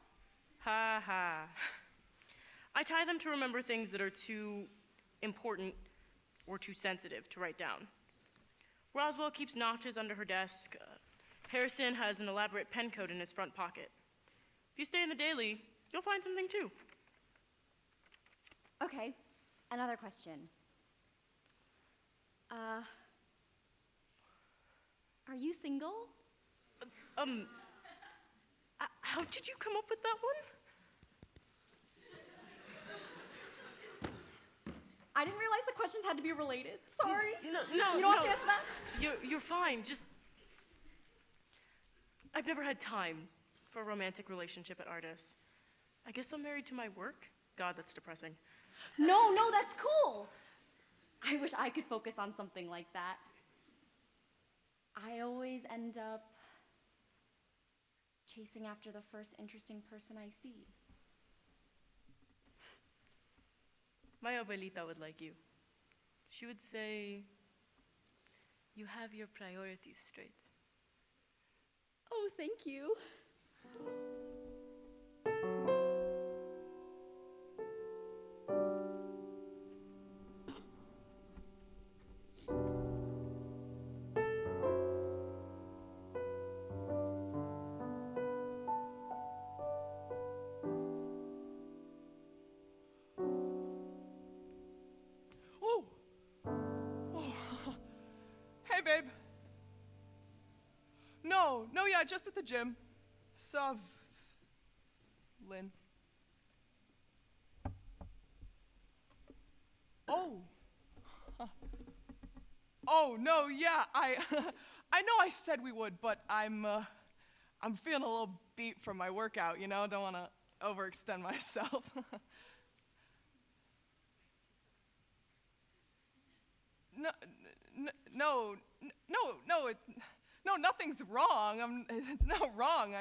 Ha ha. I tie them to remember things that are too important or too sensitive to write down. Roswell keeps notches under her desk. Harrison has an elaborate pen code in his front pocket. If you stay in the daily, you'll find something too. Okay, another question. Are you single? How did you come up with that one? I didn't realize the questions had to be related. Sorry. No. You don't have to answer that? You're fine. Just, I've never had time for a romantic relationship at Artis. I guess I'm married to my work. God, that's depressing. No, that's cool. I wish I could focus on something like that. I always end up chasing after the first interesting person I see. My abuelita would like you. She would say, you have your priorities straight. Oh, thank you. Hey, babe. No, yeah, just at the gym. Lynn. Oh. Oh, no, yeah, I know I said we would, but I'm feeling a little beat from my workout, you know? Don't want to overextend myself. No, nothing's wrong. It's not wrong.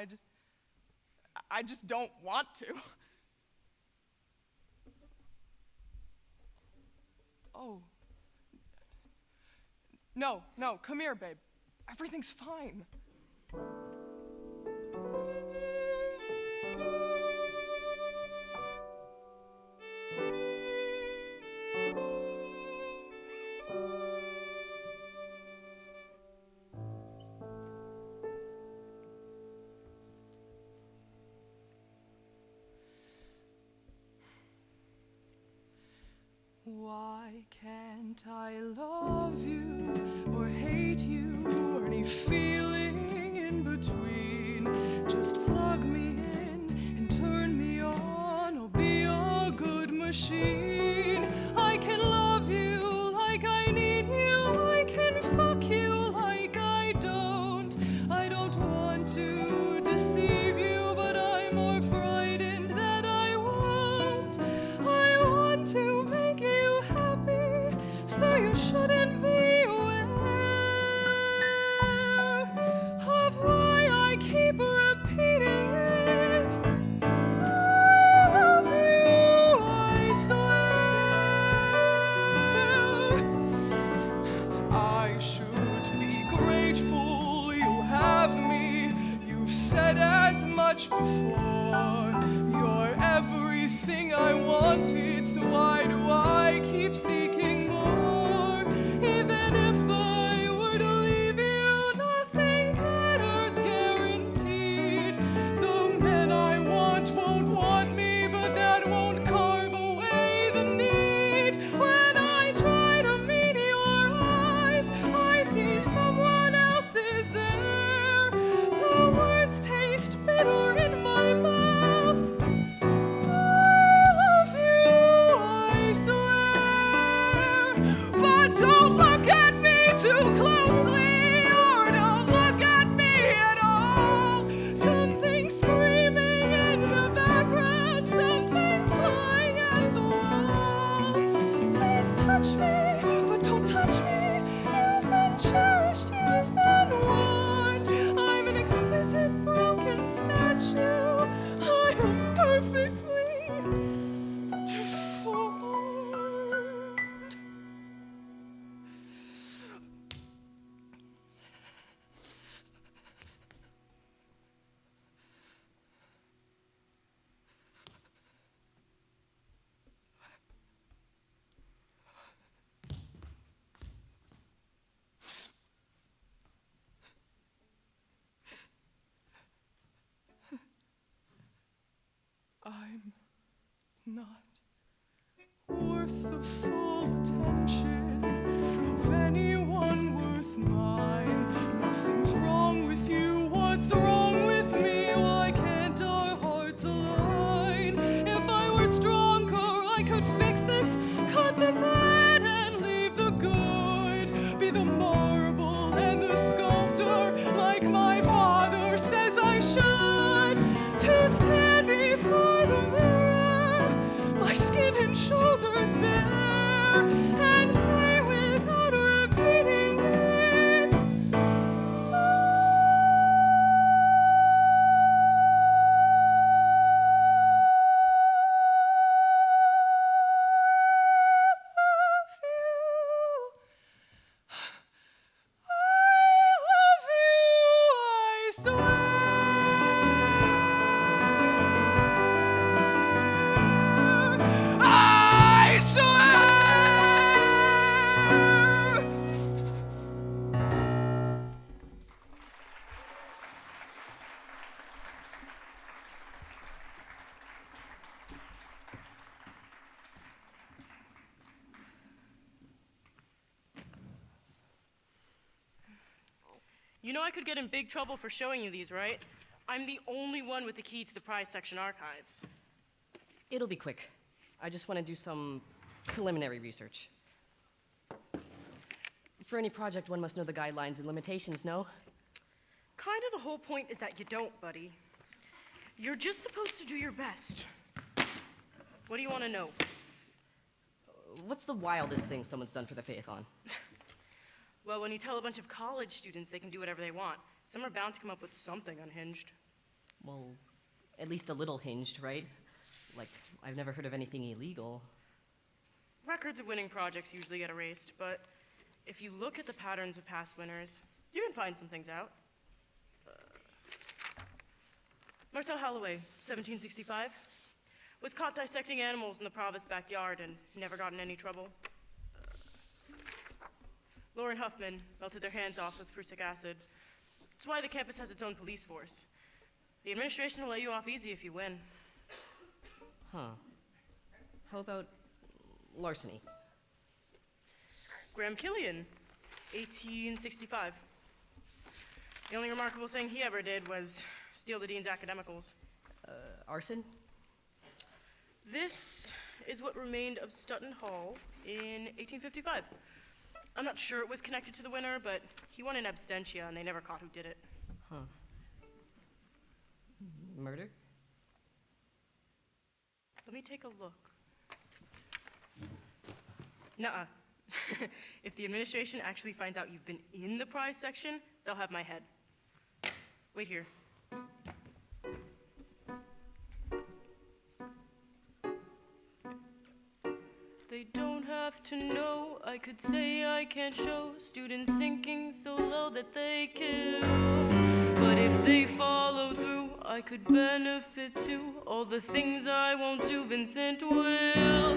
I just don't want to. Oh. No, come here, babe. Everything's fine. Why can't I love you or hate you or any feeling in between? Just plug me in and turn me on. I'll be a good machine. I can love you should be grateful you have me. You've said as much before. You're everything I wanted, so why do I keep seeking more? Even if I were to leave you, nothing better's guaranteed. The men I want won't want me, but that won't carve away the need. When I try to meet your eyes, I see someone else is there. The words taste bitter in my mouth. I love you, I swear. But don't look at me too closely, or don't look at me at all. Something's screaming in the background, something's crying at the wall. Please touch me, but don't touch me. You've been cherished, you've been warned. I'm an exquisite broken statue. I am perfectly deformed. I'm not worth the full attention of anyone worth mine. Nothing's wrong with you, what's wrong with me? Why can't our hearts align? If I were stronger, I could fix this, cut the bad and leave the good. Be the marble and the sculptor, like my father says I should. To stand before the mirror, my skin and shoulders bare, and say without repeating it, I love you, I swear. I swear. You know I could get in big trouble for showing you these, right? I'm the only one with the key to the prize section archives. It'll be quick. I just want to do some preliminary research. For any project, one must know the guidelines and limitations, no? Kind of the whole point is that you don't, buddy. You're just supposed to do your best. What do you want to know? What's the wildest thing someone's done for the Phaethon? Well, when you tell a bunch of college students they can do whatever they want, some are bound to come up with something unhinged. Well, at least a little hinged, right? Like, I've never heard of anything illegal. Records of winning projects usually get erased, but if you look at the patterns of past winners, you can find some things out. Marcel Holloway, 1765, was caught dissecting animals in the provost's backyard and never got in any trouble. Lauren Huffman melted their hands off with prussic acid. That's why the campus has its own police force. The administration will let you off easy if you win. Huh. How about larceny? Graham Killian, 1865. The only remarkable thing he ever did was steal the dean's academicals. Arson? This is what remained of Stutton Hall in 1855. I'm not sure it was connected to the winner, but he won in absentia and they never caught who did it. Huh. Murder? Let me take a look. Nuh-uh. If the administration actually finds out you've been in the prize section, they'll have my head. Wait here. The they don't have to know. I could say I can't show students sinking so low that they kill. But if they follow through, I could benefit too. All the things I won't do, Vincent will.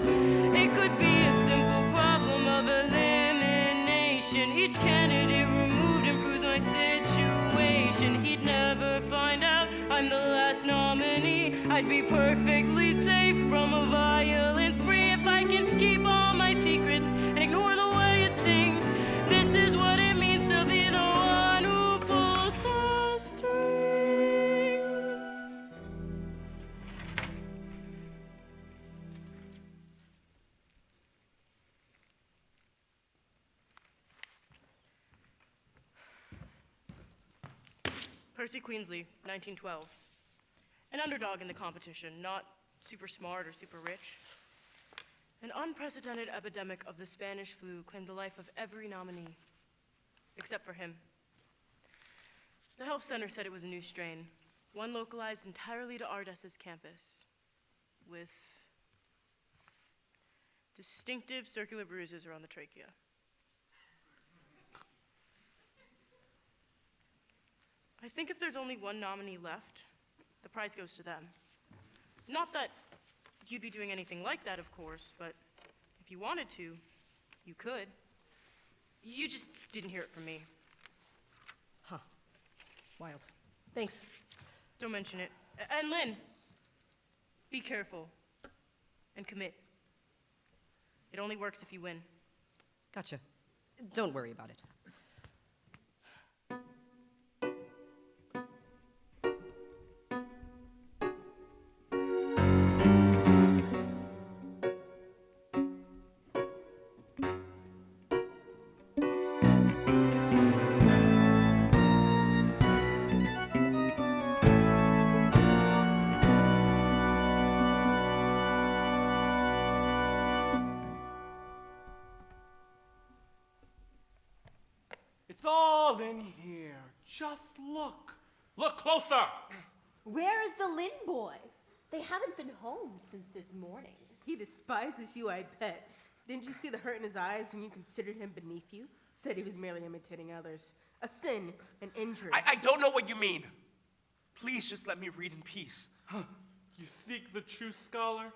It could be a simple problem of elimination. Each candidate removed improves my situation. He'd never find out I'm the last nominee. I'd be perfectly safe from a violent spree if I can keep all my secrets and ignore the way it stings. This is what it means to be the one who pulls the strings. Percy Queensley, 1912. An underdog in the competition, not super smart or super rich. An unprecedented epidemic of the Spanish flu claimed the life of every nominee, except for him. The health center said it was a new strain, one localized entirely to Ardessa's campus, with distinctive circular bruises around the trachea. I think if there's only one nominee left, the prize goes to them. Not that you'd be doing anything like that, of course, but if you wanted to, you could. You just didn't hear it from me. Huh. Wild. Thanks. Don't mention it. And Lynn, be careful and commit. It only works if you win. Gotcha. Don't worry about it. It's all in here. Just look. Look closer. Where is the Lynn boy? They haven't been home since this morning. He despises you, I'd bet. Didn't you see the hurt in his eyes when you considered him beneath you? Said he was merely imitating others. A sin, an injury. I don't know what you mean. Please just let me read in peace. You seek the truth, scholar?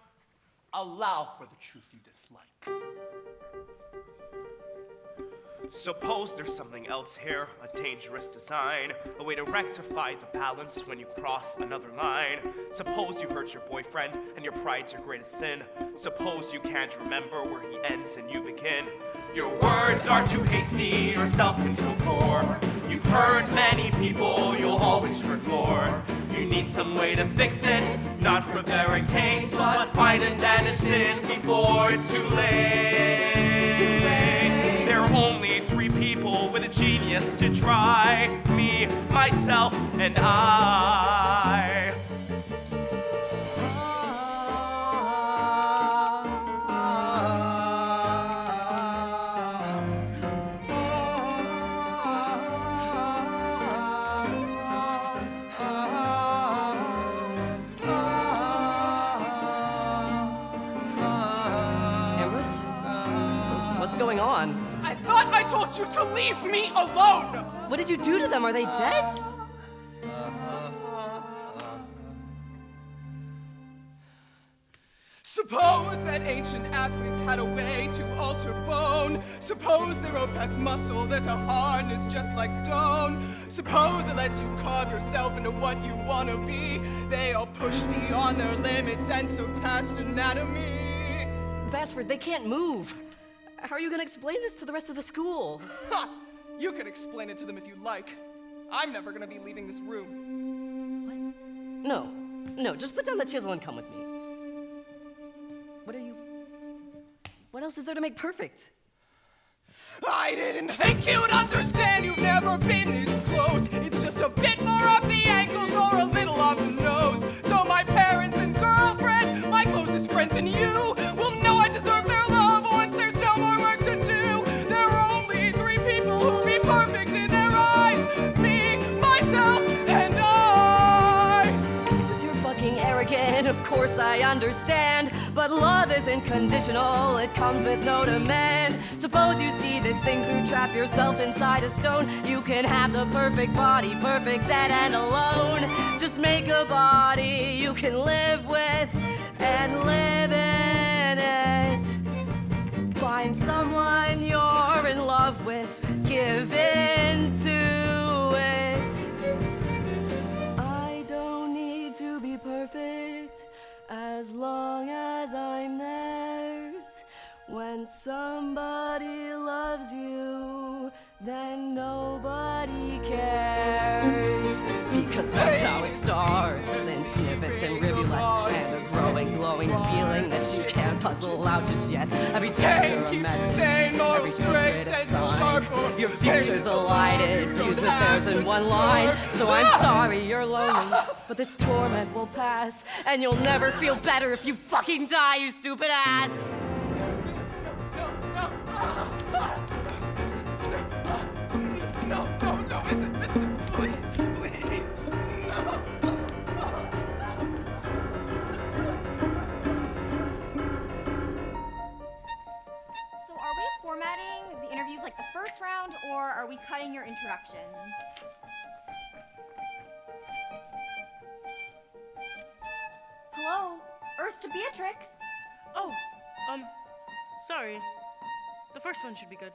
Allow for the truth you dislike. Suppose there's something else here, a dangerous design, a way to rectify the balance when you cross another line. Suppose you hurt your boyfriend and your pride's your greatest sin. Suppose you can't remember where he ends and you begin. Your words are too hasty, your self-control poor. You've hurt many people, you'll always hurt more. You need some way to fix it, not prevaricate, but fight it and a sin before it's too late. Too late. There are only 3 people with a genius to try. Me, myself, and I. Ambrose? What's going on? I thought I told you to leave me alone! What did you do to them? Are they dead? Suppose that ancient athletes had a way to alter bone. Suppose they're up past muscle, there's a hardness just like stone. Suppose it lets you carve yourself into what you wanna be. They all push beyond their limits and surpassed anatomy. Basford, they can't move. How are you gonna explain this to the rest of the school? Ha! You can explain it to them if you like. I'm never gonna be leaving this room. No, just put down the chisel and come with me. What else is there to make perfect? I didn't think you'd understand, you've never been this close. It's just a bit more of the ankles or a little of the nose. So my parents and girlfriend, my closest friends and you will know I deserve their love once there's no more work to do. There are only 3 people who'll be perfect in their eyes. Me, myself, and I. Because you're fucking arrogant, of course I understand, but love isn't conditional, it comes with no demand. Suppose you see this thing through, trap yourself inside a stone. You can have the perfect body, perfect dead and alone. Just make a body you can live with and live in it. Find someone you're in love with, give in to it. I don't need to be perfect as long as I'm theirs. When somebody loves you, then nobody cares. Because that's how it starts, in snippets and rivulets, and a growing, glowing feeling that you can't puzzle out just yet. Every gesture a message, every secret a sign. Your future's elided, fused with theirs in one line. So I'm sorry you're lonely, but this torment will pass, and you'll never feel better if you fucking die, you stupid ass. No, Vincent, please, no. So are we formatting the interviews like the first round, or are we cutting your introductions? Hello? Earth to Beatrix? Oh, sorry. The first one should be good.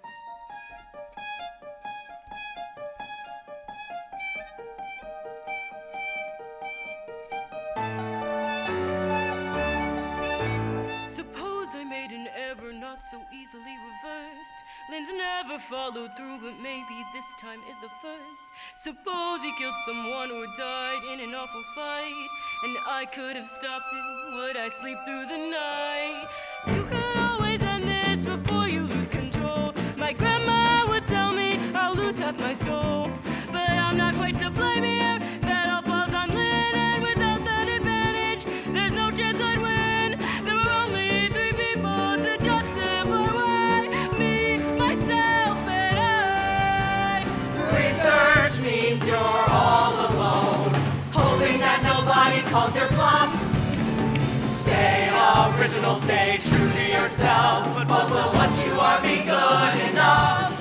Suppose I made an error not so easily reversed. Lynn's never followed through, but maybe this time is the first. Suppose he killed someone or died in an awful fight, and I could have stopped it. Would I sleep through the night? You could always end this before you lose control. My grandma would tell me I'll lose half my soul, but I'm not quite to blame here. That all falls on Lynn, and without that advantage, there's no chance I'd win. There were only 3 people to justify why me, myself, and I. Research means you're all alone, hoping that nobody calls your bluff. Stay original, stay true to yourself, but will what you are be good enough?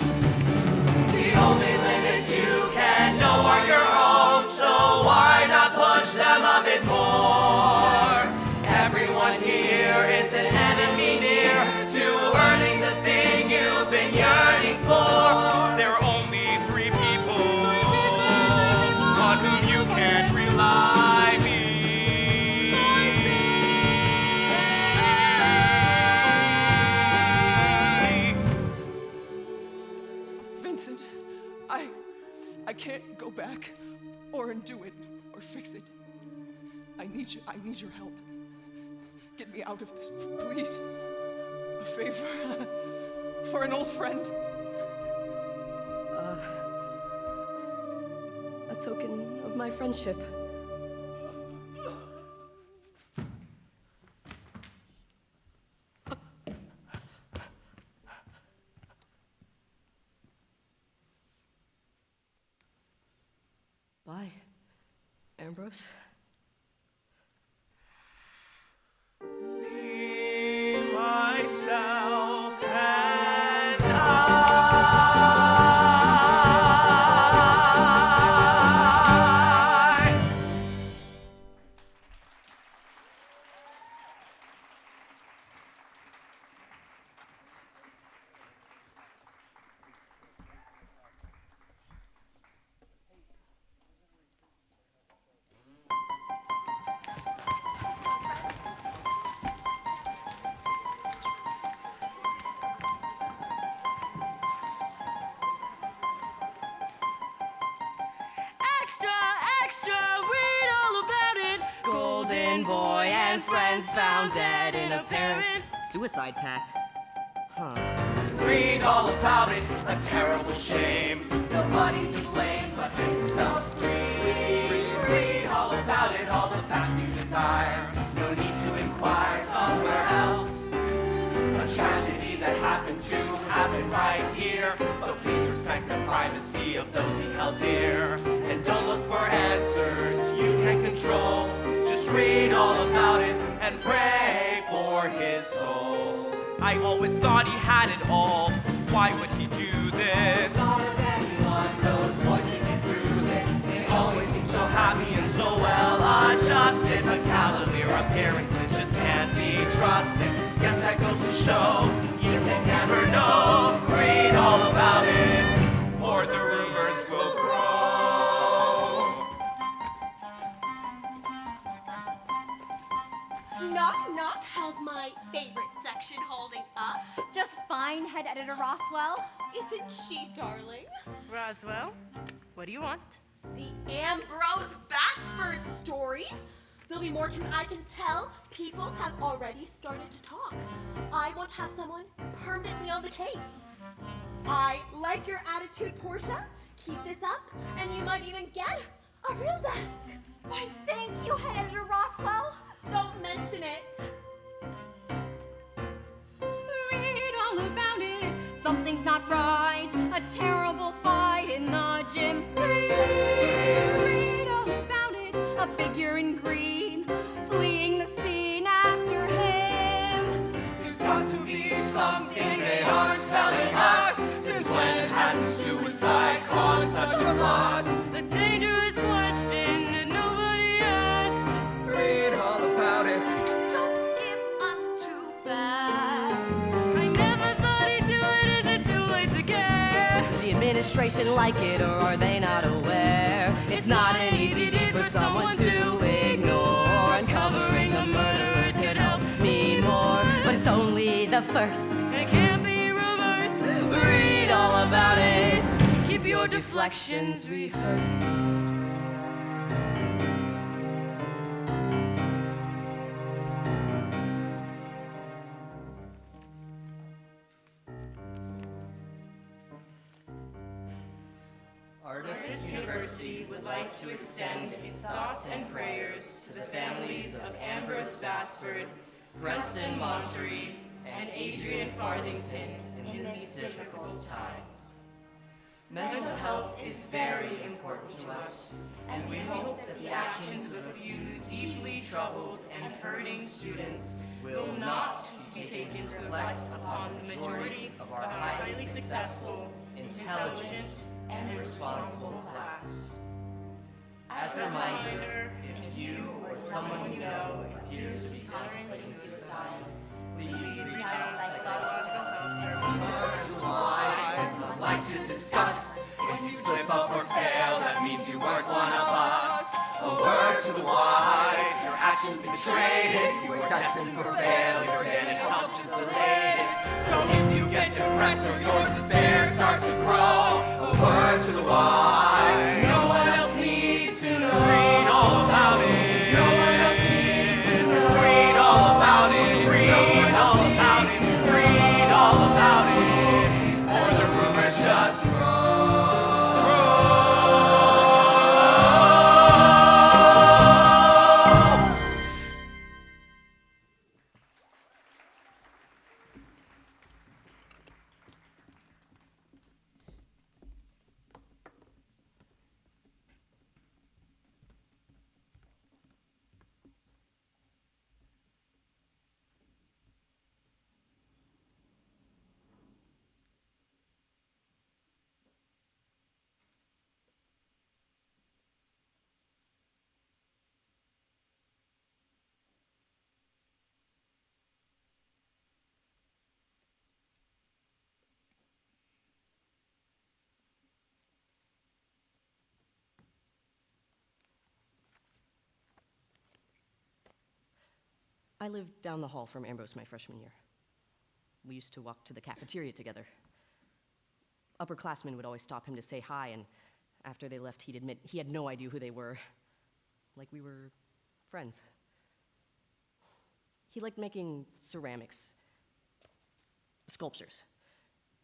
The only limits you can know are your own, so why not push them a bit more? Everyone here is an enemy near to earning the thing you've been yearning for. There are only 3 people on whom you can rely. Me. Vincent, I can't go back or undo it or fix it. I need your help. Get me out of this, please. A favor for an old friend. A token of my friendship. Bye, Ambrose. Me, myself, and I. Extra, read all about it. Golden boy and friends found dead in apparent suicide pact. Huh. Read all about it, a terrible shame. Nobody to blame but himself. Read all about it, all the facts you desire. No need to inquire somewhere else. A tragedy that happened to happen right here. So please respect the privacy of those he held dear. And don't look for answers you can control. Just read all about it and pray for his soul. I always thought he had it all. Why would he do this? Thought of anyone, those boys can get through this. They always seem so happy and so well adjusted, but cavalier appearances just can't be trusted. Guess that goes to show you can never know. Read all about it, or the rumors will grow. Knock, knock. How's my favorite section holding up? Just fine, head editor Roswell. Isn't she, darling? Roswell, what do you want? The Ambrose Bassford story. There'll be more to it, I can tell. People have already started to talk. I want to have someone permanently on the case. I like your attitude, Portia. Keep this up, and you might even get a real desk. Why, thank you, head editor Roswell. Don't mention it. Read all about it. Something's not right. A terrible fight in the gym. Read all about it. A figure in green fleeing the scene after him. There's got to be something they aren't telling us. Since when has a suicide caused such a fuss? A dangerous question that nobody asks. Read all about it. Don't give up too fast. I never thought he'd do it. Is it too late to care? Does the administration like it, or are they not aware? It's not an easy deed for someone to ignore. Uncovering the murderers could help me more, but it's only the first. It can't be reversed. Read all about it. Keep your deflections rehearsed. Artists University would like to extend its thoughts and prayers to the families of Ambrose Bassford, Preston Monterey, and Adrian Farthington in these difficult times. Mental health is very important to us, and we hope that the actions of a few deeply troubled and hurting students will not be taken to reflect upon the majority of our highly successful, intelligent, and responsible class. As a reminder, if you or someone you know appears to be contemplating suicide, please reach out to psychological I'd like to discuss. If you slip up or fail, that means you weren't one of us. A word to the wise, your actions betrayed it. You were destined for failure, getting help just delayed it. So if you get depressed or your despair starts to grow, a word to the wise, no one else needs to know. Read all about it. No one else needs to know. Read all about it. Read all about it. Read all about it. Or the rumors just grow. I lived down the hall from Ambrose my freshman year. We used to walk to the cafeteria together. Upperclassmen would always stop him to say hi, and after they left, he'd admit he had no idea who they were, like we were friends. He liked making ceramics, sculptures.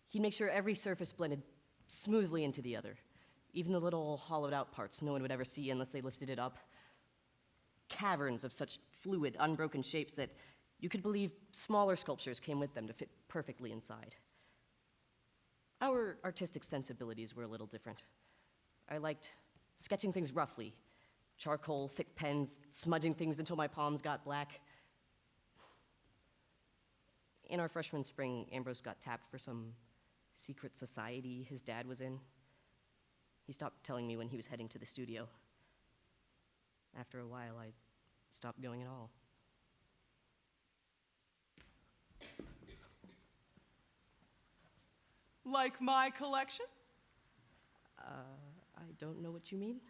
He'd make sure every surface blended smoothly into the other, even the little hollowed out parts no one would ever see unless they lifted it up. Caverns of such fluid, unbroken shapes that you could believe smaller sculptures came with them to fit perfectly inside. Our artistic sensibilities were a little different. I liked sketching things roughly, charcoal, thick pens, smudging things until my palms got black. In our freshman spring, Ambrose got tapped for some secret society his dad was in. He stopped telling me when he was heading to the studio. After a while, I stopped going at all. Like my collection? I don't know what you mean.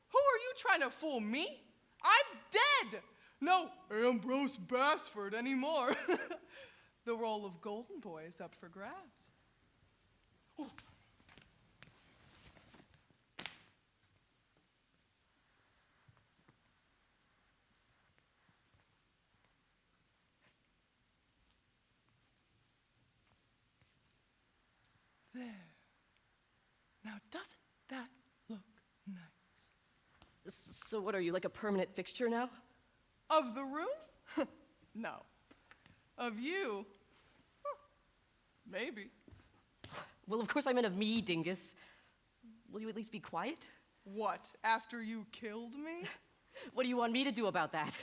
Who are you trying to fool me? I'm dead! No Ambrose Bassford anymore. The role of Golden Boy is up for grabs. Oh. There. Now, doesn't that look nice? So what are you, like a permanent fixture now? Of the room? No. Of you? Huh. Maybe. Well, of course I meant of me, dingus. Will you at least be quiet? What, after you killed me? What do you want me to do about that?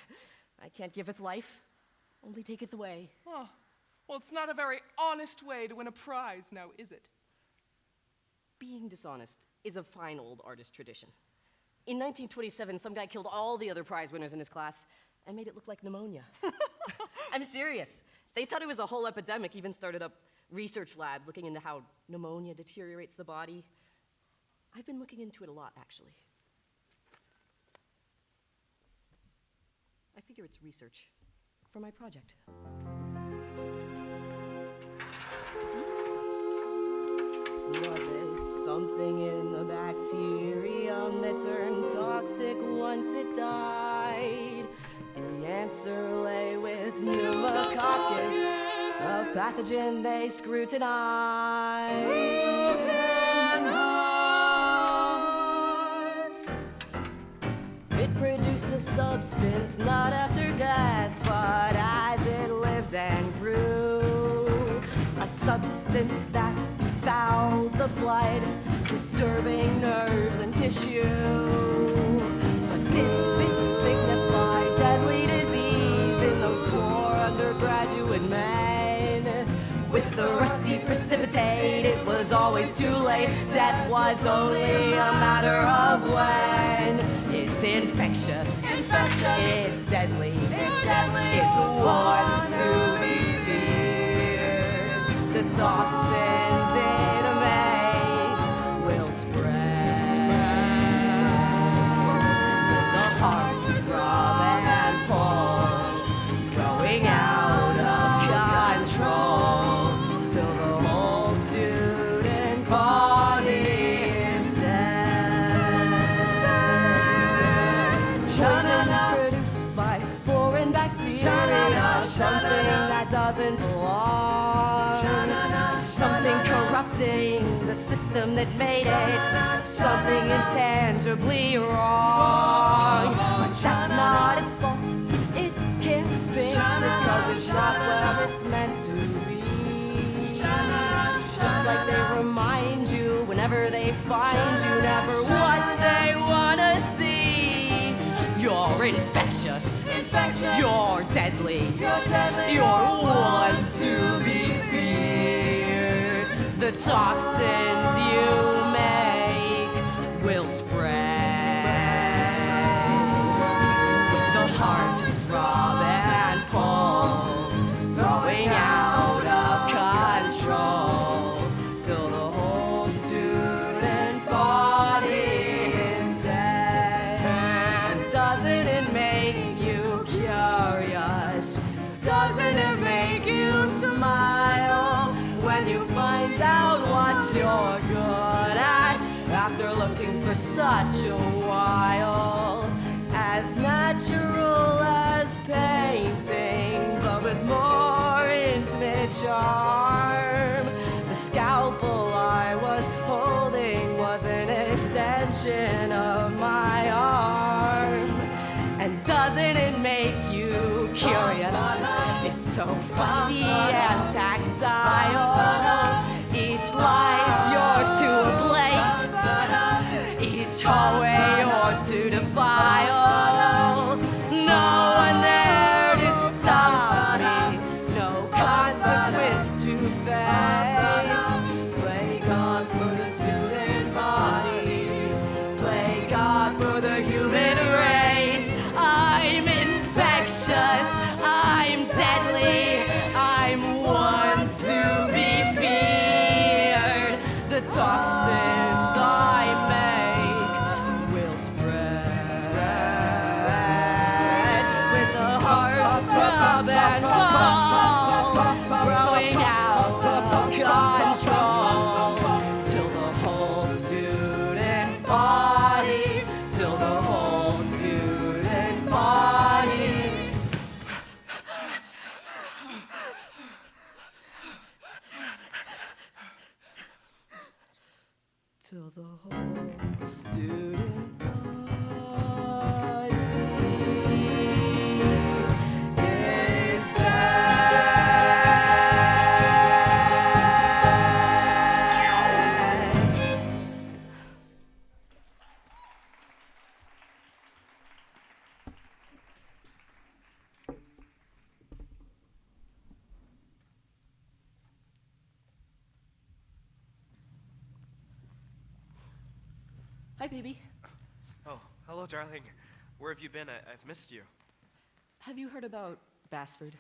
I can't giveth life, only taketh away. Oh. Well, it's not a very honest way to win a prize now, is it? Being dishonest is a fine old artist tradition. In 1927, some guy killed all the other prize winners in his class and made it look like pneumonia. I'm serious. They thought it was a whole epidemic, even started up research labs looking into how pneumonia deteriorates the body. I've been looking into it a lot, actually. I figure it's research for my project. Was it something in the bacterium that turned toxic once it died? The answer lay with pneumococcus, a pathogen they scrutinized. It produced a substance not after death, but as it lived and grew. A substance that befouled the blood, disturbing nerves and tissue. But did this signify deadly disease in those poor undergraduate men? With the rusty precipitate, it was always too late. Death was only a matter of when. It's infectious. It's deadly. It's one to be feared. The toxins it makes will spread. The hearts throb and pull, growing out of control, till the whole student body is dead. Poison produced by foreign bacteria, something that doesn't belong. Something corrupting the system that made it, something intangibly wrong. But that's not its fault, it can't fix it, 'cause it's not where it's meant to be. Just like they remind you whenever they find you, never what they wanna see. You're infectious, you're deadly, you're one to be feared. The toxins you make will spread. The hearts throb and pull, growing out of control, till the whole student body is dead. And doesn't it make you curious? Doesn't it make you smile when you find out what you're good at after looking for such a while? As natural as painting, but with more intimate charm. The scalpel I was holding was an extension of my arm. And doesn't it make you curious? It's so fussy and tactile. Each life yours to ablate, each hole toxins I make will spread with the heart's throb and fall, growing out of control till the whole student body, till the whole student body. Till the whole student body is dead. Hi, baby. Oh, hello, darling. Where have you been? I've missed you. Have you heard about Bassford?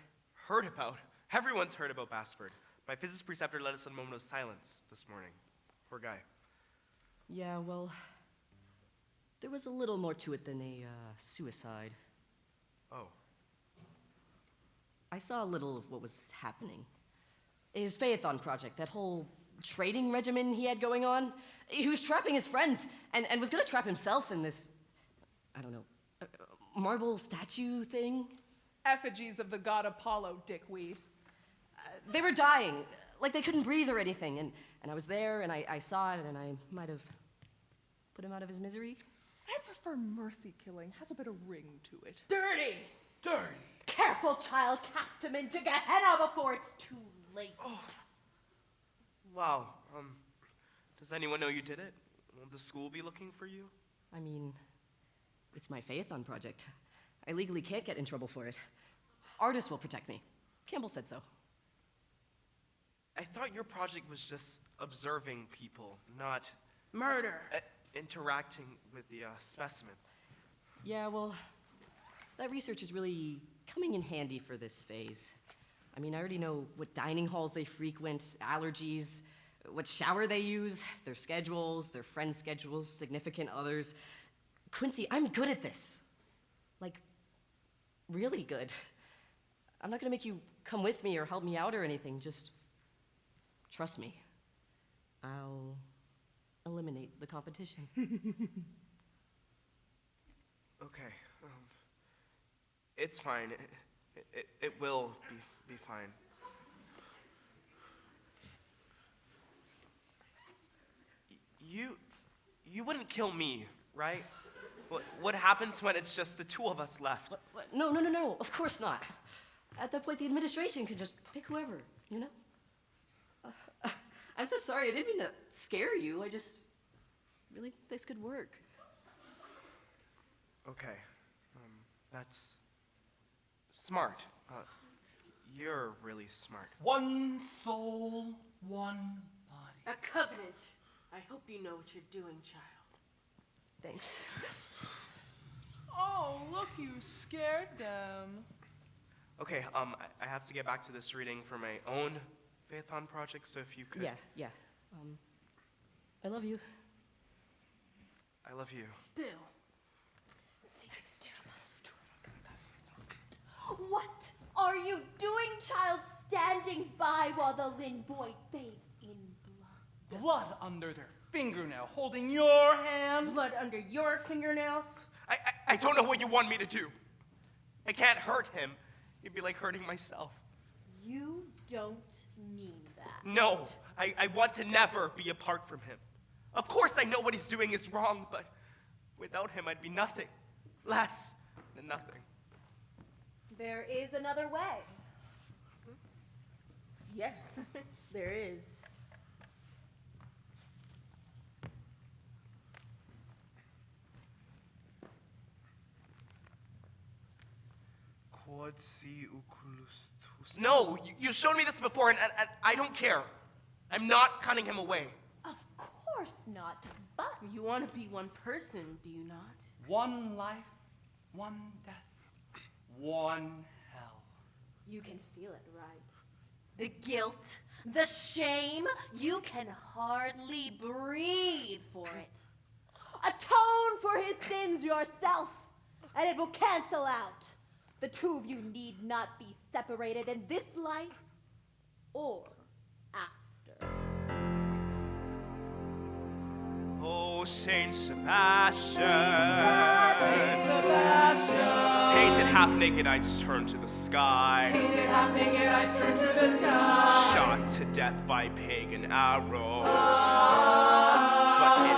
Heard about? Everyone's heard about Bassford. My physics preceptor led us in a moment of silence this morning. Poor guy. Yeah, well, there was a little more to it than a suicide. Oh. I saw a little of what was happening. His Phaethon project, that whole trading regimen he had going on. He was trapping his friends and was gonna trap himself in this, I don't know, marble statue thing. Effigies of the god Apollo, dickweed. They were dying, like they couldn't breathe or anything, and I was there and I saw it and I might have put him out of his misery. I prefer mercy killing. Has a bit of ring to it. Dirty! Dirty. Careful, child. Cast him into Gehenna before it's too late. Wow. Does anyone know you did it? Will the school be looking for you? I mean, it's my Phaethon project. I legally can't get in trouble for it. Artists will protect me. Campbell said so. I thought your project was just observing people, not Murder. interacting with the specimen. Yeah, well, that research is really coming in handy for this phase. I mean, I already know what dining halls they frequent, allergies, what shower they use, their schedules, their friends' schedules, significant others. Quincy, I'm good at this. Like, really good. I'm not gonna make you come with me or help me out or anything, just trust me. I'll eliminate the competition. Okay. It's fine. It will be fine. You wouldn't kill me, right? What happens when it's just the two of us left? No, of course not. At that point, the administration can just pick whoever, you know? I'm so sorry, I didn't mean to scare you. I just really think this could work. Okay. That's smart. You're really smart. One soul, one body. A covenant. I hope you know what you're doing, child. Thanks. Oh, look, you scared them. Okay, I have to get back to this reading for my own Phaethon project, so if you could... Yeah. I love you. I love you. Still. What are you doing, child, standing by while the Lin boy bathes in blood? Blood under their fingernail, holding your hand. Blood under your fingernails? I don't know what you want me to do. I can't hurt him. It'd be like hurting myself. You don't mean that. No, I want to never be apart from him. Of course I know what he's doing is wrong, but without him I'd be nothing. Less than nothing. There is another way. Yes, there is. No, you showed me this before, and I don't care. I'm not cutting him away. Of course not, but You want to be one person, do you not? One life, one death, one hell. you can feel it, right? The guilt, the shame, you can hardly breathe for it. Atone for his sins yourself, and it will cancel out. The two of you need not be separated in this life or after. Oh, Saint Sebastian. Saint Sebastian. Painted half naked, I'd turn to the sky. Painted half naked, I'd turn to the sky. Shot to death by pagan arrows. But in your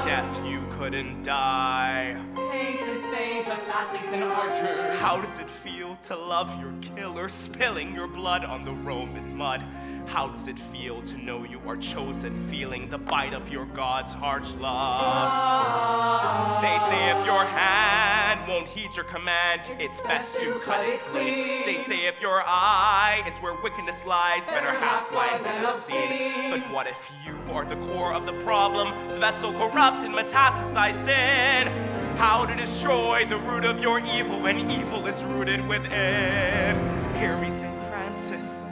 death, you couldn't die. Patron saint of athletes and archers. How does it feel to love your killer, spilling your blood on the Roman mud? How does it feel to know you are chosen, feeling the bite of your God's harsh love? They say if your hand won't heed your command, it's best to cut it clean. They say if your eye is where wickedness lies, better half blind than unseen. But what if you are the core of the problem, the vessel corrupt and metastasized sin? How to destroy the root of your evil when evil is rooted within? Hear me, St. Francis,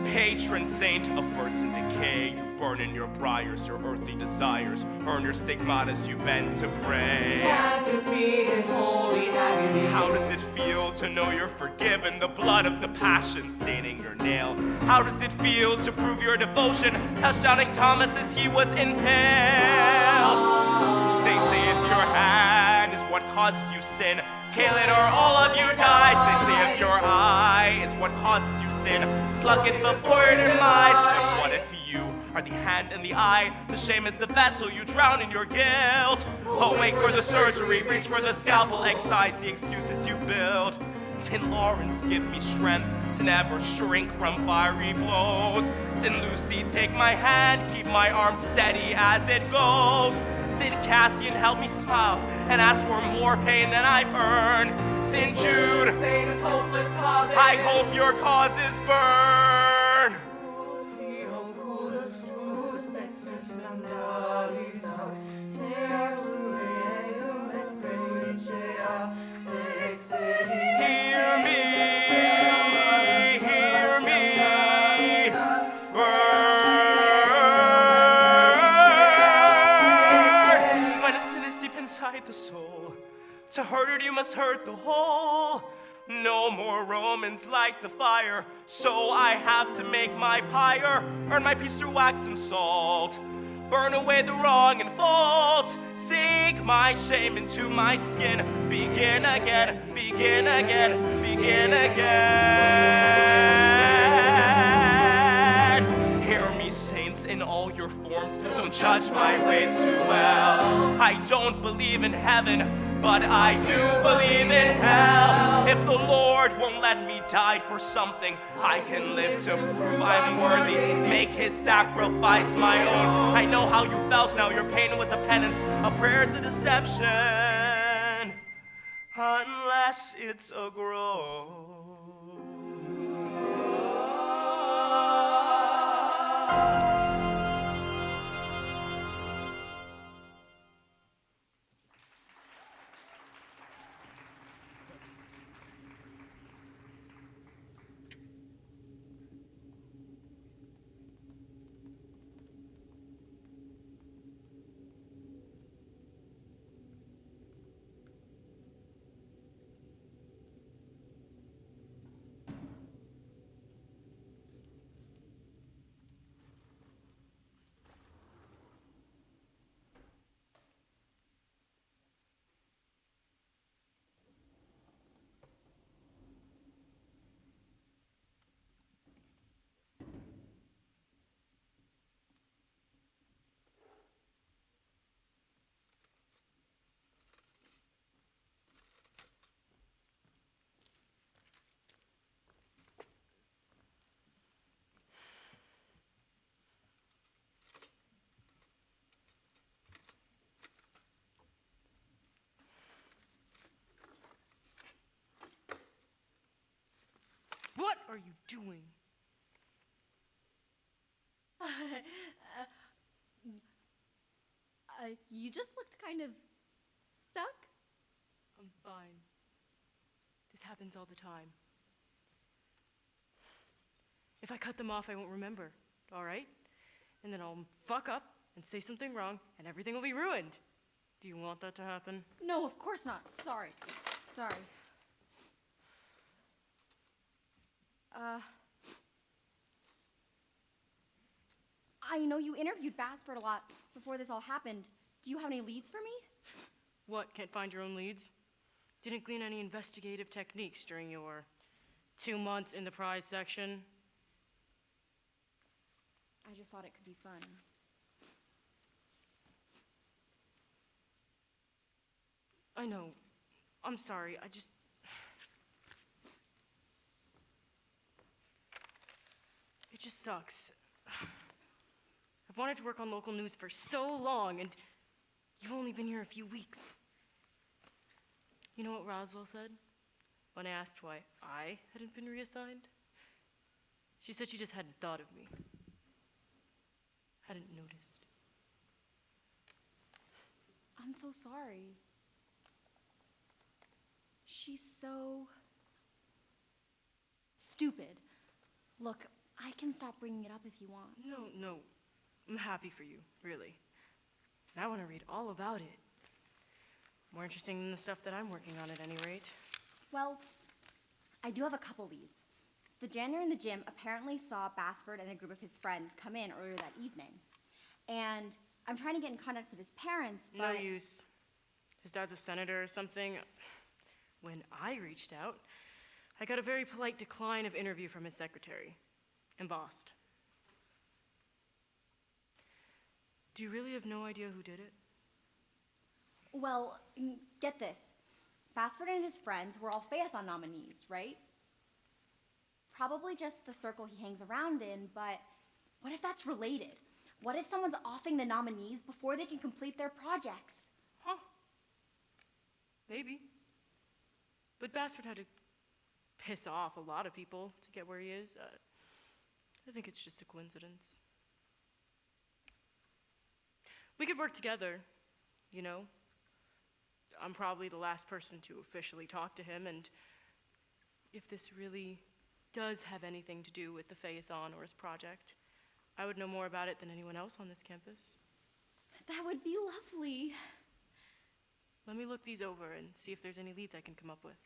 patron saint of birds and decay. You burn in your briars your earthly desires, earn your stigmata as you bend to pray. Hands and feet in holy agony. How does it feel to know you're forgiven, the blood of the passion staining your nail? How does it feel to prove your devotion, touchdowning Thomas as he was impaled? They say if your hand is what causes you sin, kill it or all of you die. They say if your eye is what causes you sin, pluck it before your demise. But what if you are the hand and the eye? The shame is the vessel, you drown in your guilt. Oh, wait for the surgery, reach for the scalpel, excise the excuses you build. St. Lawrence, give me strength to never shrink from fiery blows. St. Lucy, take my hand, keep my arm steady as it goes. St. Cassian, help me smile and ask for more pain than I've earned. St. Jude, Saint of hopeless causes. I hope your causes burn. Hear me, burn. When a sin is deep inside the soul, to hurt it you must hurt the whole. No more Romans light the fire, so I have to make my pyre, earn my peace through wax and salt. Burn away the wrong and fault, sink my shame into my skin. Begin again, begin again, begin again. Hear me, saints, in all your forms, don't judge my ways too well. I don't believe in heaven, but I do believe in hell. If the Lord won't let me die for something, I can live to prove I'm worthy. Make his sacrifice my own. I know how you felt, now your pain was a penance, a prayer's a deception. Unless it's a groan. What are you doing? You just looked kind of stuck. I'm fine. This happens all the time. If I cut them off, I won't remember, all right? And then I'll fuck up and say something wrong, and everything will be ruined. Do you want that to happen? No, of course not. Sorry. Sorry. I know you interviewed Basford a lot before this all happened. Do you have any leads for me? What, can't find your own leads? Didn't glean any investigative techniques during your 2 months in the prize section? I just thought it could be fun. I know. I'm sorry. It just sucks. I've wanted to work on local news for so long, and you've only been here a few weeks. You know what Roswell said when I asked why I hadn't been reassigned? She said she just hadn't thought of me. Hadn't noticed. I'm so sorry. She's so stupid. Look, I can stop bringing it up if you want. No. I'm happy for you, really. And I want to read all about it. More interesting than the stuff that I'm working on at any rate. Well, I do have a couple leads. The janitor in the gym apparently saw Basford and a group of his friends come in earlier that evening. And I'm trying to get in contact with his parents, but... No use. His dad's a senator or something. When I reached out, I got a very polite decline of interview from his secretary. Embossed. Do you really have no idea who did it? Well, get this. Basford and his friends were all Phaethon nominees, right? Probably just the circle he hangs around in, but what if that's related? What if someone's offing the nominees before they can complete their projects? Huh. Maybe. But Basford had to piss off a lot of people to get where he is. I think it's just a coincidence. We could work together, you know? I'm probably the last person to officially talk to him, and if this really does have anything to do with the Phaethon or his project, I would know more about it than anyone else on this campus. That would be lovely. Let me look these over and see if there's any leads I can come up with.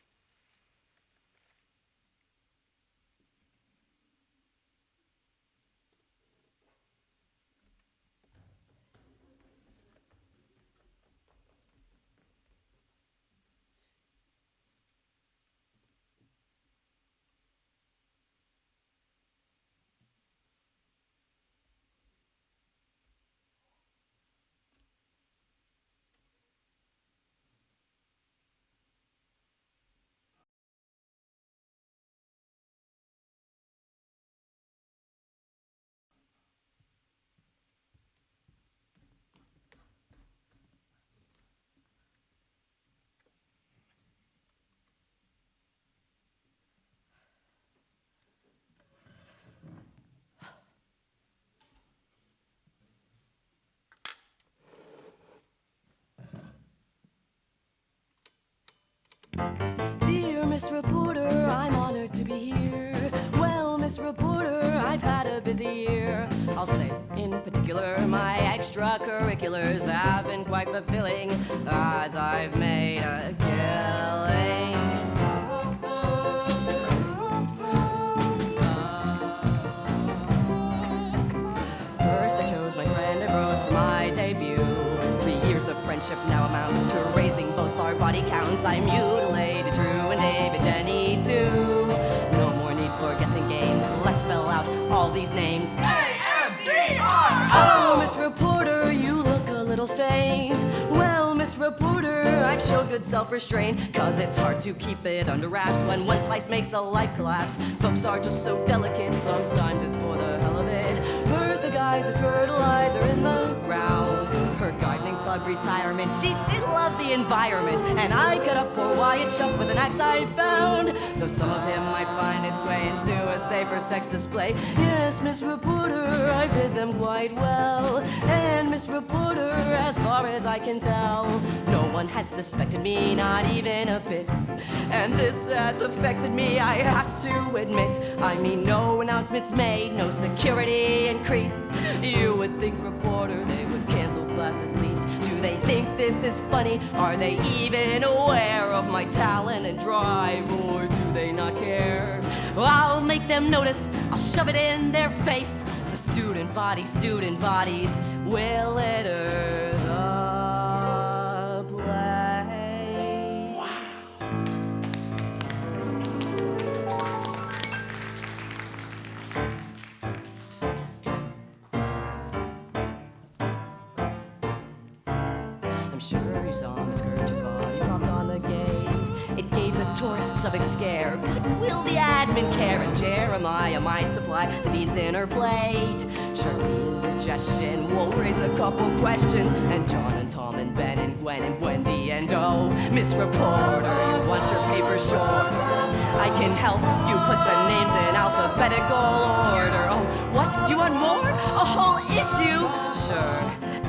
Dear Miss Reporter, I'm honored to be here. Well, Miss Reporter, I've had a busy year. I'll say, in particular, my extracurriculars have been quite fulfilling, as I've made a killing. First, I chose my friend Ambrose for my debut. 3 years of friendship now amounts to raising both our body counts. I mutilated Drew and David, Jenny too. No more need for guessing games. Let's spell out all these names. A-M-B-R-O! Oh, Miss Reporter, you look a little faint. Well, Miss Reporter, I've shown good self-restraint, 'cause it's hard to keep it under wraps when one slice makes a life collapse. Folks are just so delicate, sometimes it's for the hell of it. Bertha Geyser's fertilizer in the ground. Her gardening club retirement, she did love the environment. And I cut up poor Wyatt Shuck with an axe I found, though some of him might find its way into a safer sex display. Yes, Miss Reporter, I've hid them quite well. And Miss Reporter, as far as I can tell, no one has suspected me, not even a bit. And this has affected me, I have to admit. I mean, no announcements made, no security increase. You would think, reporter, they would cancel class at least. Do they think this is funny? Are they even aware of my talent and drive? Or do they not care? Well, I'll make them notice, I'll shove it in their face. The student bodies will litter the place. Wow. I'm sure you saw Miss Gertrude's body propped on the gate. It gave the tourists a big scare, but will the admin care? And Jeremiah might supply the dean's dinner plate. Shirley indigestion will raise a couple questions. And John and Tom and Ben and Gwen and Wendy and Miss Reporter, you want your paper shorter? I can help you put the names in alphabetical order. Oh, what? You want more? A whole issue? Sure.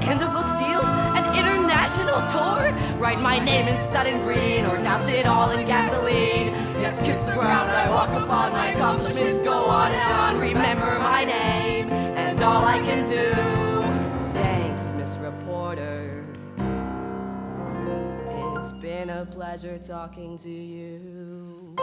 And a book deal? An international tour? Write my name in stud and green, or douse it all in gasoline. Yes, kiss the ground I walk upon, my accomplishments go on and on. Remember my name, and all I can do. Thanks, Miss Reporter. It's been a pleasure talking to you.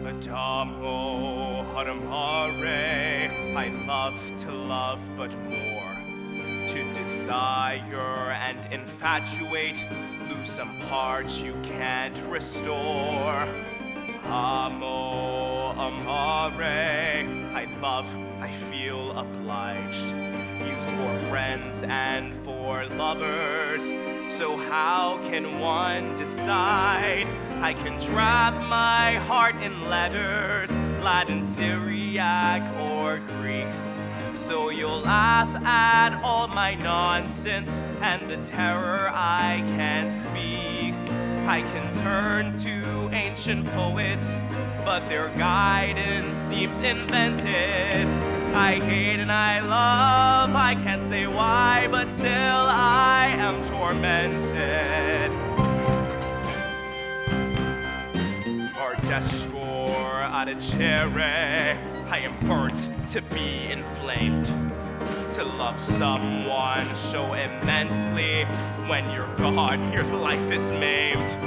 Adamo Haramare, I love to love, but more to desire and infatuate, lose some parts you can't restore. Amo amare, I love, I feel obliged, used for friends and for lovers. So how can one decide? I can trap my heart in letters, Latin, Syriac, or Greek. So you'll laugh at all my nonsense and the terror I can't speak. I can turn to ancient poets, but their guidance seems invented. I hate and I love, I can't say why, but still I am tormented. Ardescor adicere, I am burnt to be inflamed. To love someone so immensely, when you're gone, your life is maimed.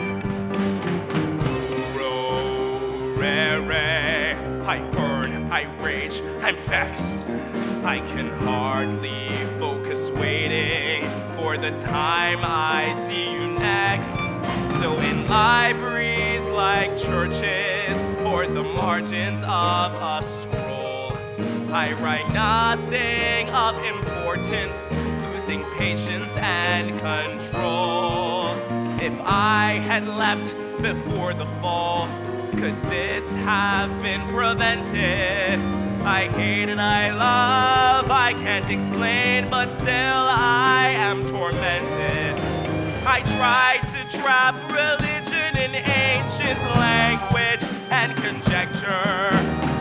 Rere, I burn, I rage, I'm vexed. I can hardly focus waiting for the time I see you next. So in libraries like churches or the margins of a scroll, I write nothing of importance, losing patience and control. If I had leapt before the fall, could this have been prevented? I hate and I love, I can't explain, but still I am tormented. I try to trap religion in ancient language and conjecture.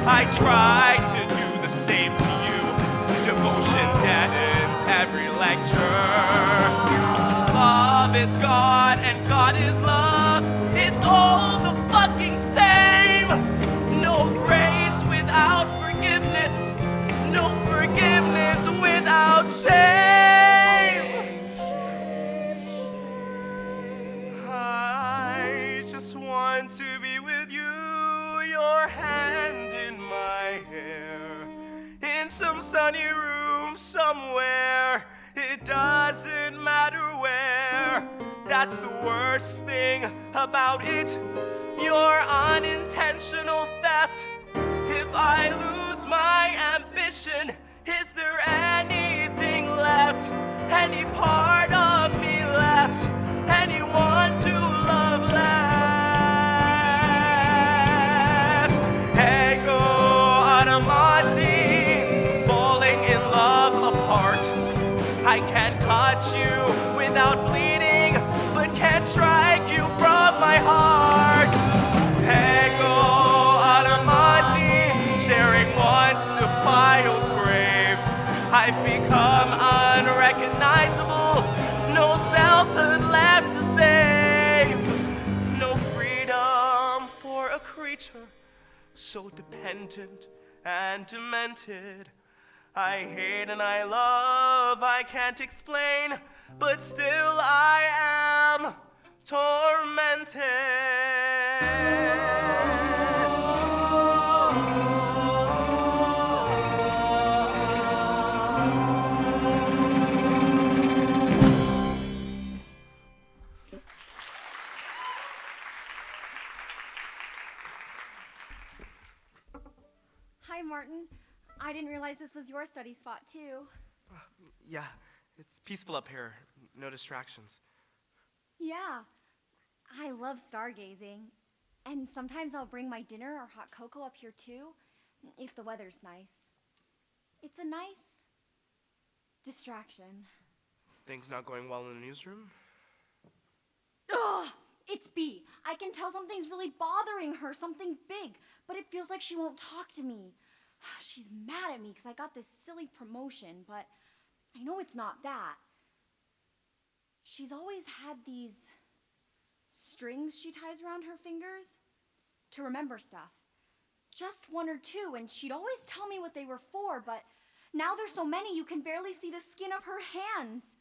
I try to do the same to you. Devotion deadens every lecture. Love is God and God is love. It's all the fucking same. No grace without forgiveness. No forgiveness without shame. I just want to be with you, your hand in my hair, in some sunny room somewhere. It doesn't matter where. That's the worst thing about it. Your unintentional theft if I lose my ambition, is there anything left? Any part of me left? Anyone to love left? Ego Adamante, falling in love apart. I can't cut you without bleeding, but can't strike you from my heart. Ego Adamante, sharing once defiled grave. I've become unrecognizable, no selfhood left to save. No freedom for a creature so dependent and demented. I hate and I love, I can't explain, but still I am tormented. Hi, Martin. I didn't realize this was your study spot, too. Yeah, it's peaceful up here, no distractions. Yeah, I love stargazing. And sometimes I'll bring my dinner or hot cocoa up here, too, if the weather's nice. It's a nice distraction. Things not going well in the newsroom? Ugh! It's B. I can tell something's really bothering her, something big, but it feels like she won't talk to me. She's mad at me because I got this silly promotion, but I know it's not that. She's always had these strings she ties around her fingers to remember stuff. Just one or two, and she'd always tell me what they were for, but now there's so many you can barely see the skin of her hands.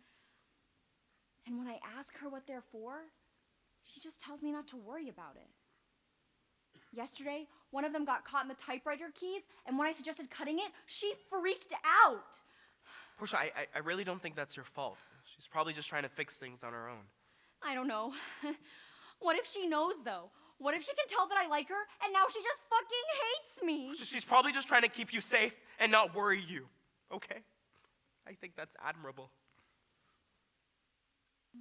And when I ask her what they're for, she just tells me not to worry about it. Yesterday, one of them got caught in the typewriter keys, and when I suggested cutting it, she freaked out. Portia, I really don't think that's your fault. She's probably just trying to fix things on her own. I don't know. What if she knows, though? What if she can tell that I like her, and now she just fucking hates me? She's probably just trying to keep you safe and not worry you, okay? I think that's admirable.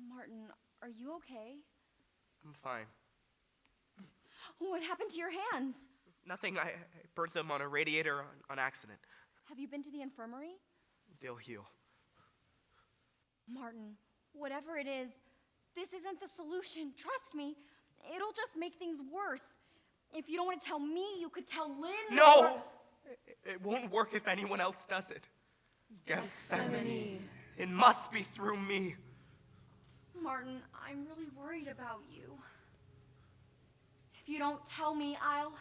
Martin, are you okay? I'm fine. What happened to your hands? Nothing, I burnt them on a radiator on accident. Have you been to the infirmary? They'll heal. Martin, whatever it is, this isn't the solution. Trust me, it'll just make things worse. If you don't want to tell me, you could tell Lynn. No! It won't work if anyone else does it. Gethsemane. It must be through me. Martin, I'm really worried about you. If you don't tell me, I'll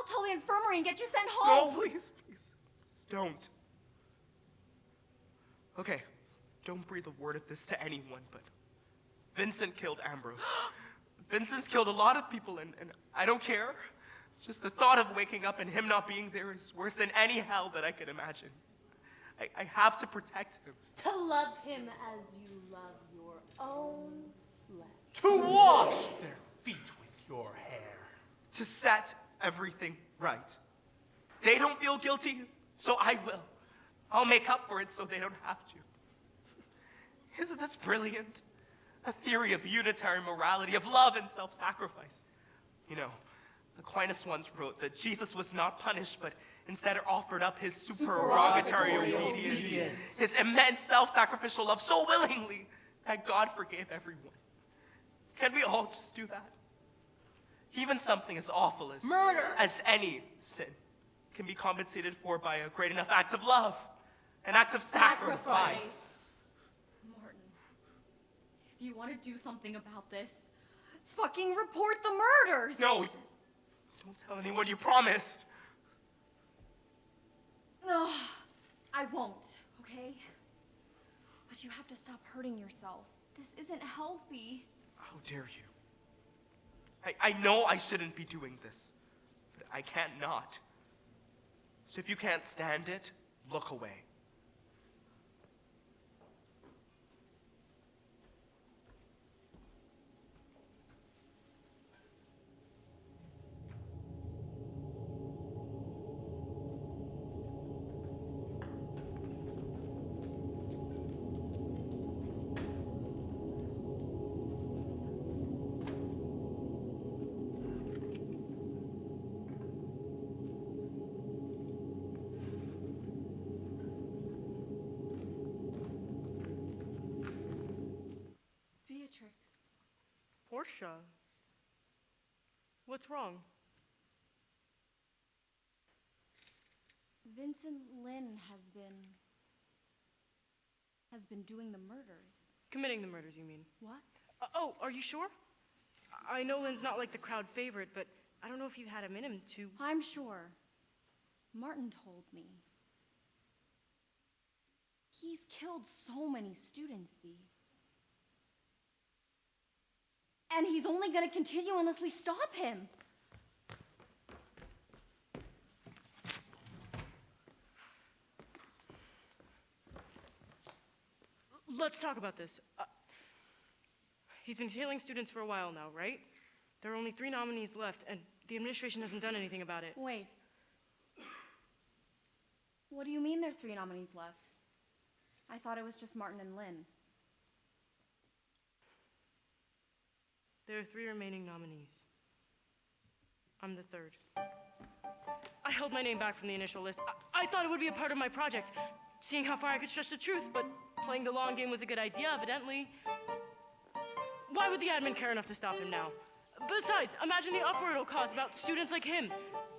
tell the infirmary and get you sent home. No, please don't. Okay, don't breathe a word of this to anyone, but Vincent killed Ambrose. Vincent's killed a lot of people, and I don't care. Just the thought of waking up and him not being there is worse than any hell that I could imagine. I have to protect him. To love him as you love your own flesh. To wash their feet with your hair. To set everything right. They don't feel guilty, so I will. I'll make up for it so they don't have to. Isn't this brilliant? A theory of unitary morality, of love and self-sacrifice. You know, Aquinas once wrote that Jesus was not punished, but instead offered up his supererogatory obedience, his immense self-sacrificial love so willingly that God forgave everyone. Can we all just do that? Even something as awful as murder, as any sin, can be compensated for by a great enough act of love, an act of sacrifice. Martin, if you want to do something about this, fucking report the murders. No, don't tell anyone, you promised. No, I won't, okay? But you have to stop hurting yourself. This isn't healthy. How dare you? I know I shouldn't be doing this, but I can't not. So if you can't stand it, look away. Portia, what's wrong? Vincent Lin has been doing the murders. Committing the murders, you mean? What? Oh, are you sure? I know Lynn's not like the crowd favorite, but I don't know if you had him in him to... I'm sure. Martin told me. He's killed so many students, B. And he's only gonna continue unless we stop him. Let's talk about this. He's been tailing students for a while now, right? There are only 3 nominees left, and the administration hasn't done anything about it. Wait. What do you mean there are 3 nominees left? I thought it was just Martin and Lynn. There are 3 remaining nominees. I'm the 3rd. I held my name back from the initial list. I thought it would be a part of my project, seeing how far I could stretch the truth, but playing the long game was a good idea, evidently. Why would the admin care enough to stop him now? Besides, imagine the uproar it'll cause about students like him,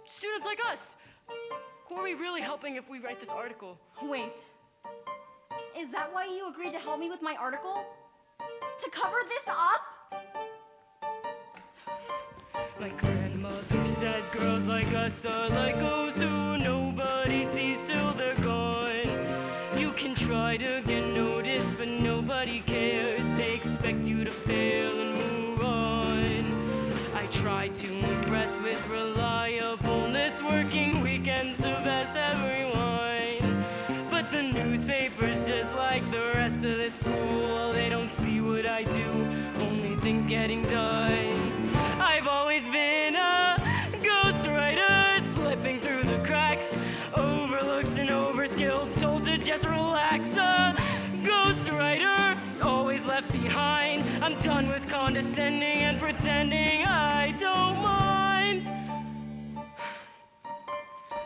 students like us. Who are we really helping if we write this article? Wait. Is that why you agreed to help me with my article? To cover this up? My grandmother says girls like us are like ghosts who nobody sees till they're gone. You can try to get noticed, but nobody cares. They expect you to fail and move on. I try to impress with reliableness, working weekends to best everyone. But the newspapers, just like the rest of the school, they don't see what I do, only things getting done. I've always been a ghostwriter, slipping through the cracks, overlooked and overskilled, told to just relax. A ghostwriter, always left behind. I'm done with condescending and pretending I don't mind.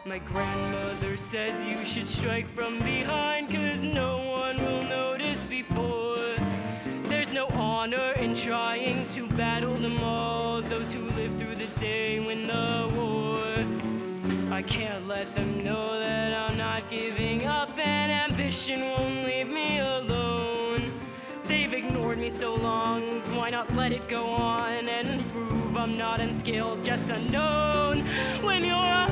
My grandmother says you should strike from behind, 'cause no one will notice before. There's no honor in trying to battle them all, those who live through the day when the war. I can't let them know that I'm not giving up, and ambition won't leave me alone. They've ignored me so long, why not let it go on and prove I'm not unskilled, just unknown. When you're a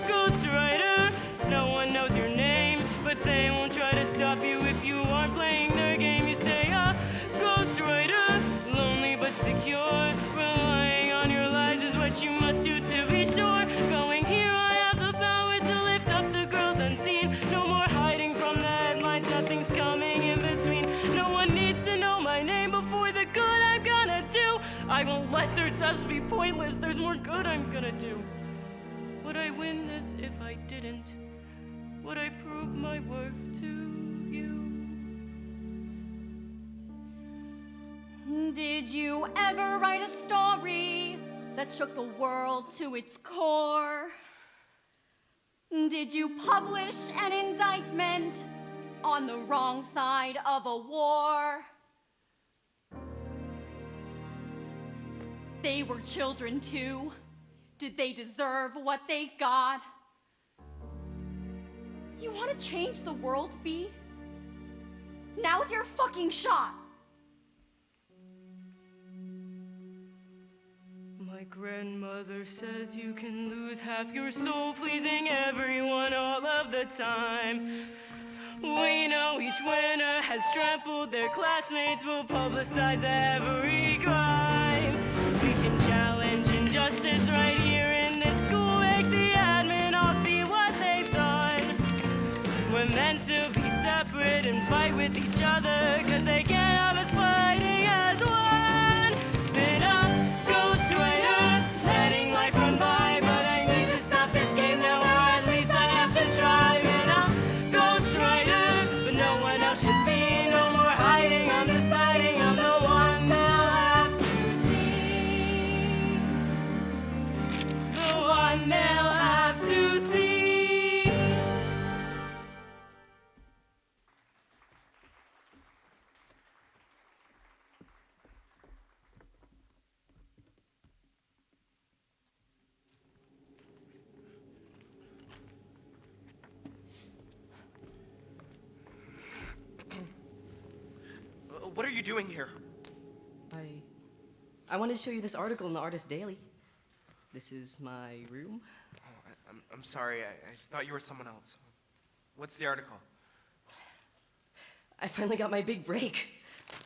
ghostwriter, no one knows your name, but they won't try to stop you if you aren't playing their game. You stay a ghostwriter, lonely but secure, relying on your lies is what you must do to be sure. Going here, I have the power to lift up the girls unseen. No more hiding from the headlines, nothing's coming in between. No one needs to know my name before the good I'm gonna do. I won't let their deaths be pointless, there's more good I'm gonna do. Would I win this if I didn't? Would I prove my worth to you? Did you ever write a story that shook the world to its core? Did you publish an indictment on the wrong side of a war? They were children too. Did they deserve what they got? You want to change the world, B? Now's your fucking shot. My grandmother says you can lose half your soul pleasing everyone all of the time. We know each winner has trampled their classmates, will publicize every crime. We can challenge injustice right here in this school, make the admin all see what they've done. We're meant to be separate and fight with each other, 'cause they can't have us fighting as one. Been a ghostwriter, letting life run by, but I need to stop this game now, or at least I have to try. Been a ghostwriter, but no one else should be. No more hiding, I'm deciding I'm the one they'll have to see. The one they'll have to see. you doing here? I wanted to show you this article in the Artist Daily. This is my room. Oh, I'm sorry. I thought you were someone else. What's the article? I finally got my big break.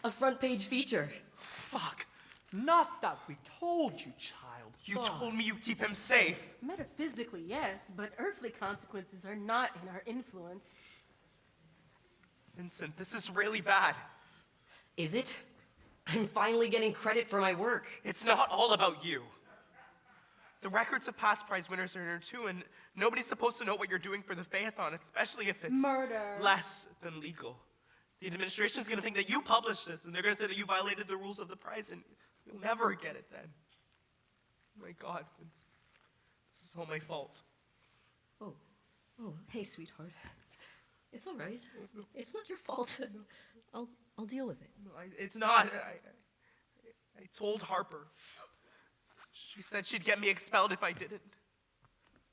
A front page feature. Fuck. Not that we told you, child. You told me you keep him safe. Metaphysically, yes, but earthly consequences are not in our influence. Vincent, this is really bad. Is it? I'm finally getting credit for my work. It's not all about you. The records of past prize winners are in here too, and nobody's supposed to know what you're doing for the Phaethon, especially if it's murder. Less than legal. The administration's gonna think that you published this, and they're gonna say that you violated the rules of the prize, and you'll never get it then. My God, Vincent. This is all my fault. Oh, hey, sweetheart. It's all right. It's not your fault. I'll deal with it. No, it's not. I told Harper. She said she'd get me expelled if I didn't.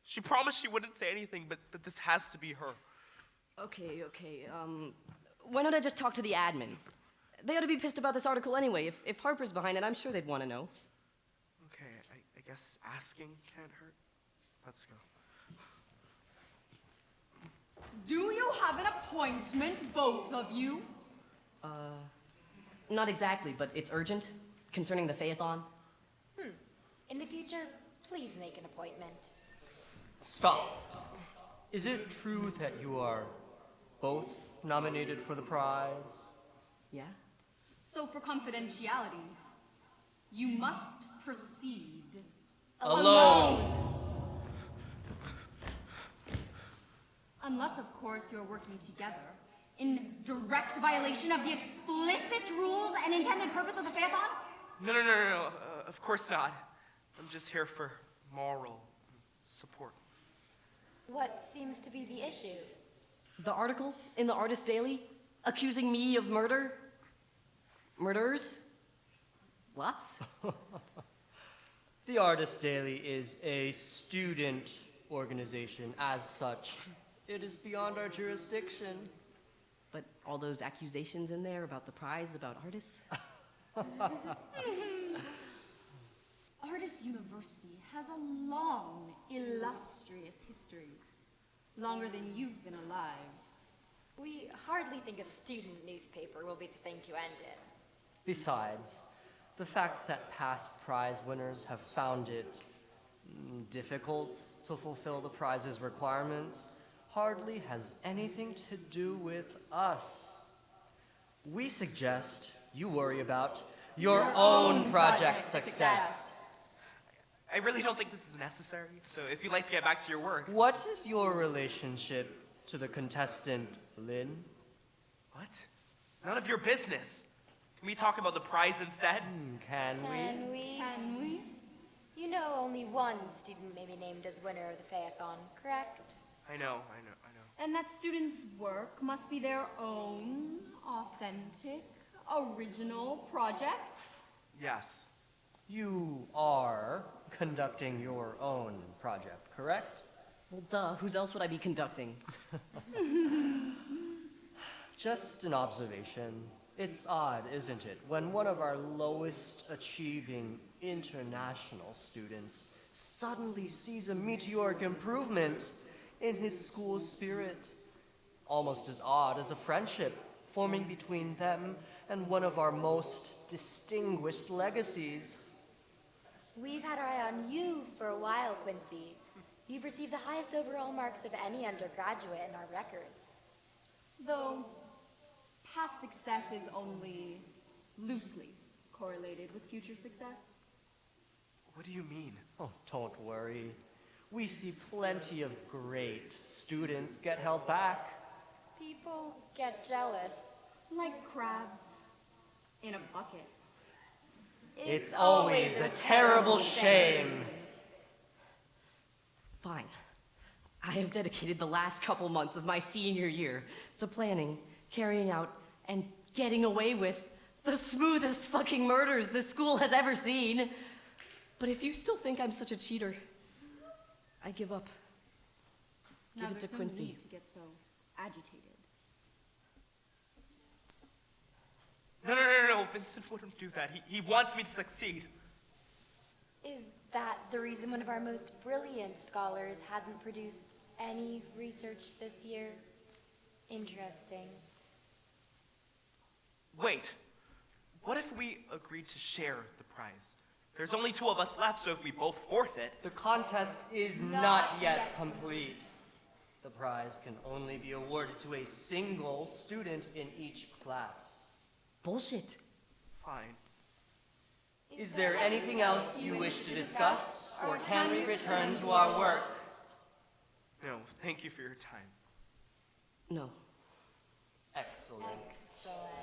She promised she wouldn't say anything, but this has to be her. Okay. Why don't I just talk to the admin? They ought to be pissed about this article anyway. If Harper's behind it, I'm sure they'd want to know. Okay, I guess asking can't hurt. Let's go. Do you have an appointment, both of you? Not exactly, but it's urgent, concerning the Phaethon. In the future, please make an appointment. Stop. Is it true that you are both nominated for the prize? Yeah? So for confidentiality, you must proceed Alone. Unless, of course, you're working together in direct violation of the explicit rules and intended purpose of the Phaethon? No. Of course not. I'm just here for moral support. What seems to be the issue? The article in the Artist Daily accusing me of murder? Murders? Lots? The Artist Daily is a student organization. As such, it is beyond our jurisdiction. But all those accusations in there about the prize, about artists? Artists University has a long, illustrious history. Longer than you've been alive. We hardly think a student newspaper will be the thing to end it. Besides, the fact that past prize winners have found it difficult to fulfill the prize's requirements hardly has anything to do with us. We suggest you worry about your own project success. I really don't think this is necessary, so if you'd like to get back to your work. What is your relationship to the contestant, Lynn? What? None of your business. Can we talk about the prize instead? Can we? Can we? You know only one student may be named as winner of the Phaethon, correct? I know. And that student's work must be their own, authentic, original project? Yes. You are conducting your own project, correct? Well, duh. Whose else would I be conducting? Just an observation. It's odd, isn't it, when one of our lowest achieving international students suddenly sees a meteoric improvement in his school's spirit. Almost as odd as a friendship forming between them and one of our most distinguished legacies. We've had our eye on you for a while, Quincy. You've received the highest overall marks of any undergraduate in our records. Though past success is only loosely correlated with future success. What do you mean? Oh, don't worry. We see plenty of great students get held back. People get jealous. Like crabs in a bucket. It's always a terrible shame. Fine. I have dedicated the last couple months of my senior year to planning, carrying out, and getting away with the smoothest fucking murders this school has ever seen. But if you still think I'm such a cheater, I give up. Now, Give it to there's no Quincy. need to get so agitated. No, Vincent wouldn't do that. He wants me to succeed. Is that the reason one of our most brilliant scholars hasn't produced any research this year? Interesting. Wait, what if we agreed to share the prize? There's only 2 of us left, so if we both forfeit... The contest is not yet complete. The prize can only be awarded to a single student in each class. Bullshit. Fine. Is there anything else you wish to discuss, or can we return to our work? No, thank you for your time. No. Excellent.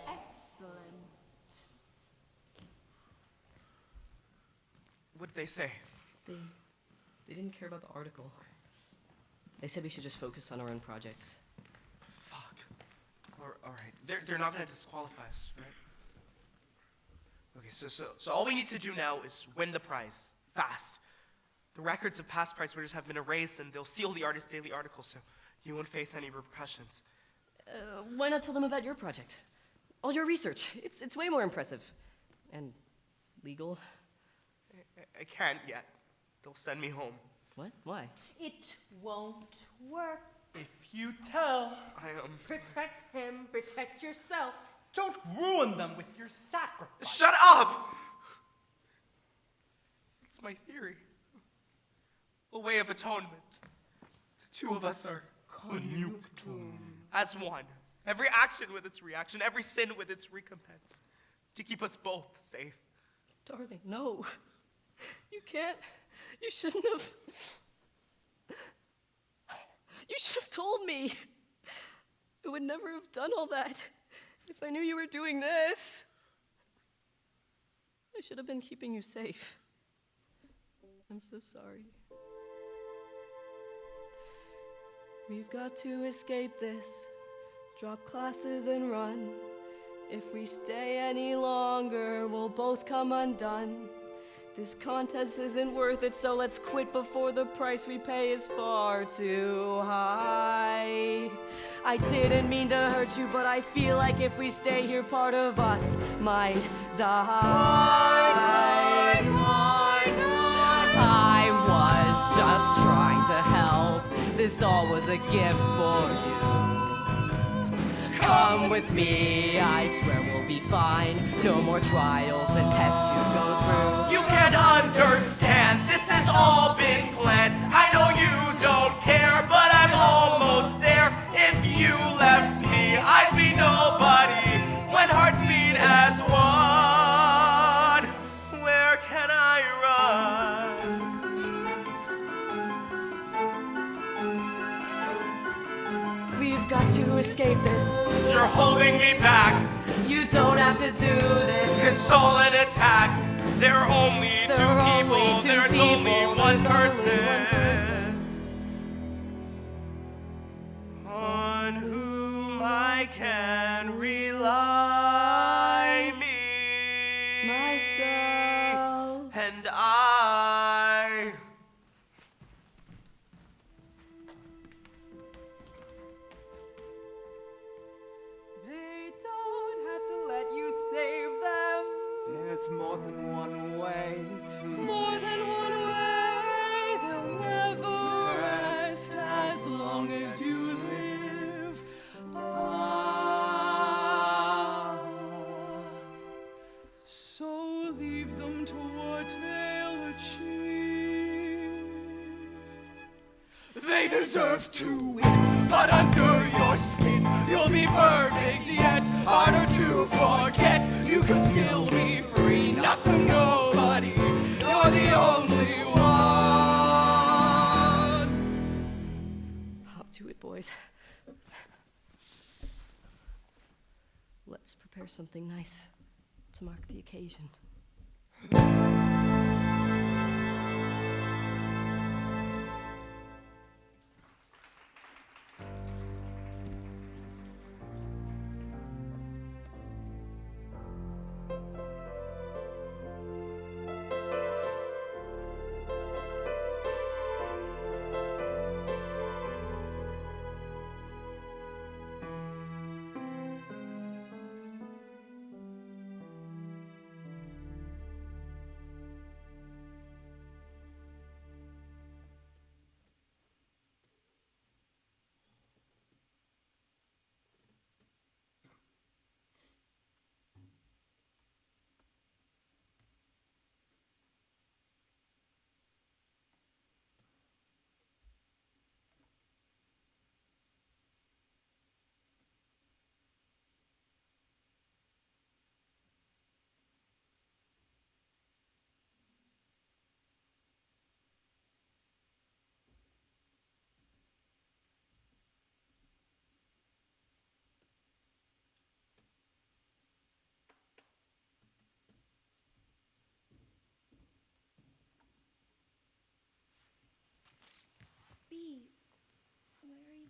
Excellent. What'd they say? They didn't care about the article. They said we should just focus on our own projects. Fuck. All right. They're not gonna disqualify us, right? Okay, so all we need to do now is win the prize. Fast. The records of past prize winners have been erased, and they'll seal the Artist Daily article, so you won't face any repercussions. Why not tell them about your project? All your research. It's way more impressive. And legal. I can't yet. They'll send me home. What? Why? It won't work. If you tell, Protect him, protect yourself. don't ruin them with your sacrifice. Shut up! It's my theory. A way of atonement. The 2 of us are conjunctum. As one. Every action with its reaction, every sin with its recompense. To keep us both safe. Darling, no. You can't. You shouldn't have. You should have told me. I would never have done all that if I knew you were doing this. I should have been keeping you safe. I'm so sorry. We've got to escape this. Drop classes and run. If we stay any longer, we'll both come undone. This contest isn't worth it, so let's quit before the price we pay is far too high. I didn't mean to hurt you, but I feel like if we stay here, part of us might die. I was just trying to help. This all was a gift for you. Come with me, I swear we'll be fine. No more trials and tests to go through. You can't understand, this has all been planned. I know you don't care, but I'm almost there. If you left me, I'd be nobody. When hearts beat as one, where can I run? We've got to escape this. You're holding me back. You don't have to do this. It's all an attack. There are only 2 people. There's only one person. On whom I can rely. Me. Myself. And I. They don't have to let you save them. There's more than one way to More than one way, they'll never rest as long as you live. So leave them to what they'll achieve. They deserve to win, but under your skin, you'll be perfect yet harder to forget. You can still be free, not some nobody. You're the only one. Up to it, boys. Let's prepare something nice to mark the occasion.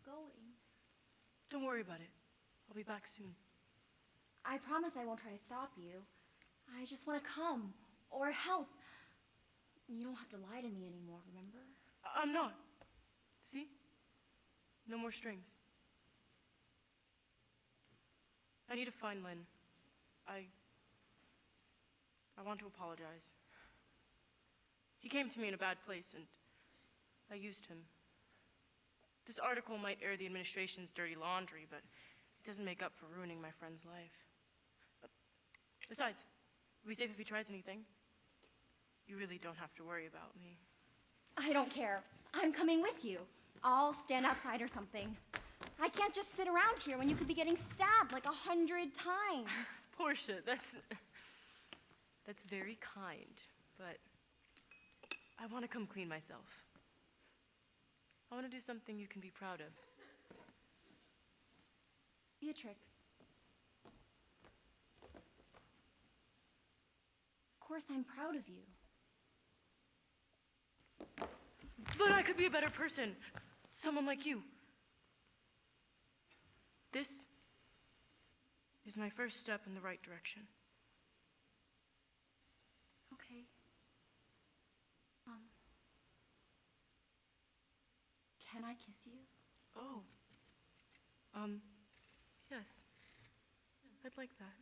going. Don't worry about it. I'll be back soon. I promise I won't try to stop you. I just want to come or help. You don't have to lie to me anymore, remember? I'm not. See? No more strings. I need to find Lynn. I want to apologize. He came to me in a bad place, and I used him. This article might air the administration's dirty laundry, but it doesn't make up for ruining my friend's life. Besides, it'll be safe if he tries anything. You really don't have to worry about me. I don't care. I'm coming with you. I'll stand outside or something. I can't just sit around here when you could be getting stabbed like 100 times. Portia, that's very kind, but I want to come clean myself. I want to do something you can be proud of. Beatrix. Of course I'm proud of you. But I could be a better person. Someone like you. This is my first step in the right direction. Okay. Can I kiss you? Oh. Yes. I'd like that.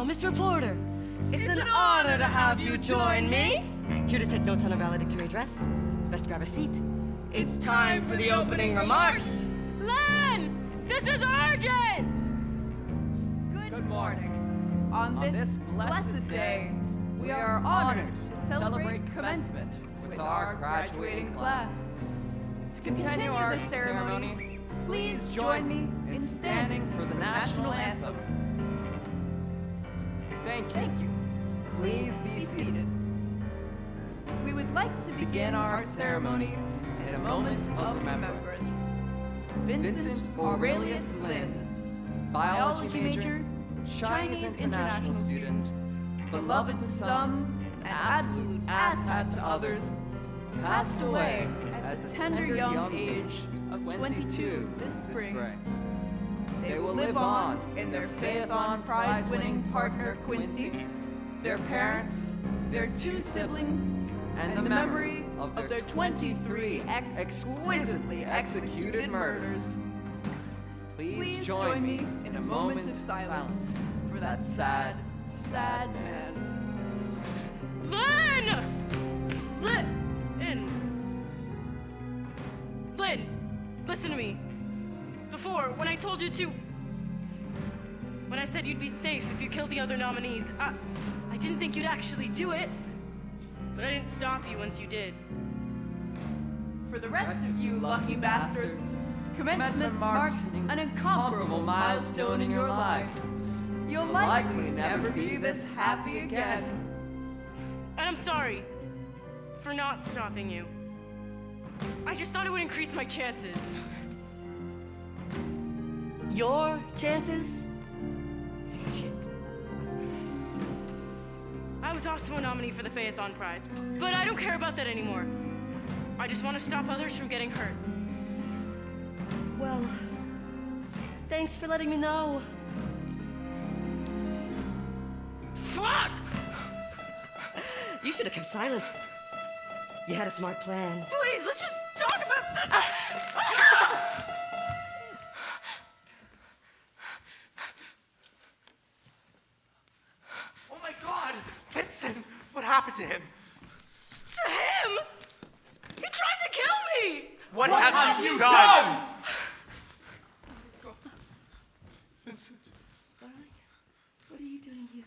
Mr. Reporter, it's an honor to have you join me. Here to take notes on a valedictory address. Best grab a seat. It's time for the opening remarks. Len! This is urgent! Good morning. On this blessed day, we are honored to celebrate commencement with our graduating class. To continue our ceremony, please join me in standing for the national anthem. Thank you. Please be seated. We would like to begin our ceremony in a moment of remembrance. Vincent Aurelius Lin, biology major, Chinese international student, beloved to some, and absolute asshat to others, passed away at the tender young age of 22 this spring. They will live on in their Phaethon prize-winning partner Quincy, their parents, their 2 siblings, and the memory of their 23 exquisitely executed murders. Please join me in a moment of silence for that sad, sad man. Lynn, listen to me. Before, when I told you to... When I said you'd be safe if you killed the other nominees, I didn't think you'd actually do it. But I didn't stop you once you did. For the rest of you lucky bastards, commencement marks an incomparable milestone in your lives. You'll likely never be this happy again. And I'm sorry for not stopping you. I just thought it would increase my chances. Your chances? Shit. I was also a nominee for the Phaethon Prize, but I don't care about that anymore. I just want to stop others from getting hurt. Well, thanks for letting me know. Fuck! You should have kept silent. You had a smart plan. Please, let's just talk about this. Vincent, what happened to him? To him? He tried to kill me! What have you done? Vincent, darling, What are you doing here?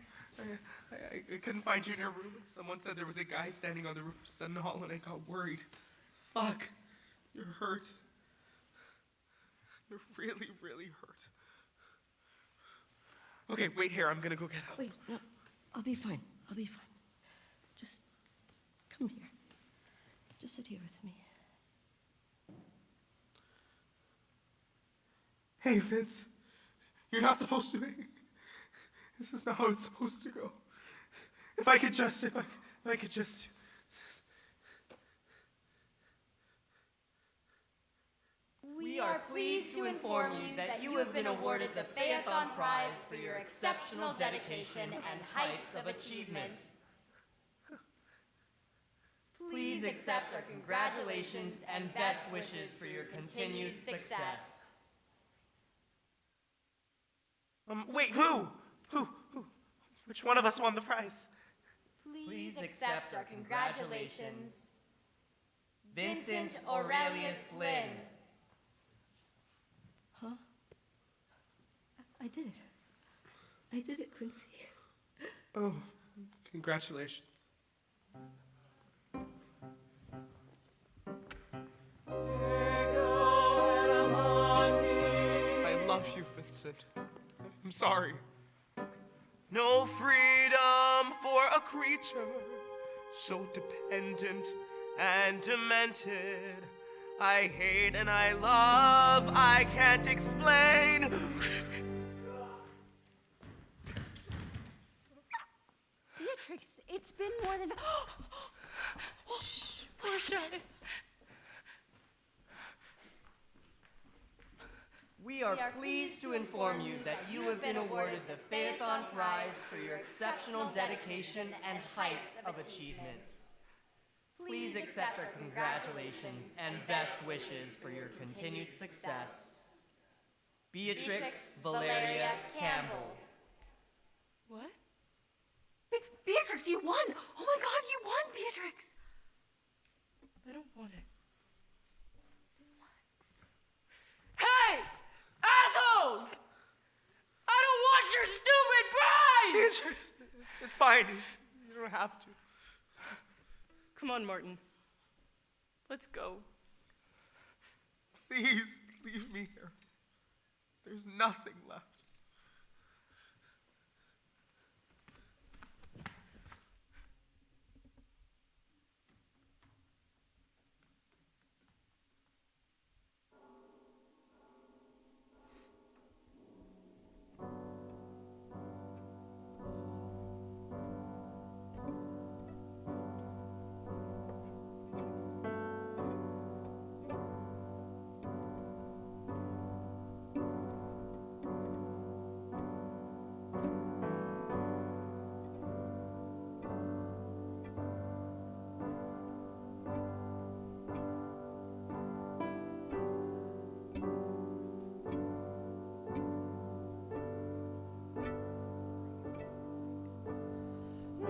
I couldn't find you in your room. Someone said there was a guy standing on the roof of Sun Hall, and I got worried. Fuck, you're hurt. You're really, really hurt. Okay, wait here. I'm gonna go get help. Wait, no, I'll be fine. I'll be fine. Just come here. Just sit here with me. Hey, Vince. You're not supposed to be. This is not how it's supposed to go. If I could just. We are pleased to inform you that you have been awarded the Phaethon Prize for your exceptional dedication and heights of achievement. Please accept our congratulations and best wishes for your continued success. Wait, who? Which one of us won the prize? Please accept our congratulations. Vincent Aurelius Lynn. Huh? I did it. I did it, Quincy. Oh, congratulations. I love you, Vincent. I'm sorry. No freedom for a creature so dependent and demented. I hate and I love, I can't explain. Beatrix, it's been more than... Shh, Portia, We are pleased to inform you that you have been awarded the Phaethon Prize for your exceptional dedication and heights of achievement. Please accept our congratulations and best wishes for your continued success. Beatrix Valeria Campbell. What? Beatrix, you won! Oh my god, you won, Beatrix! I don't want it. Hey! Assholes! I don't want your stupid prize! Beatrix, it's fine. You don't have to. Come on, Martin. Let's go. Please leave me here. There's nothing left.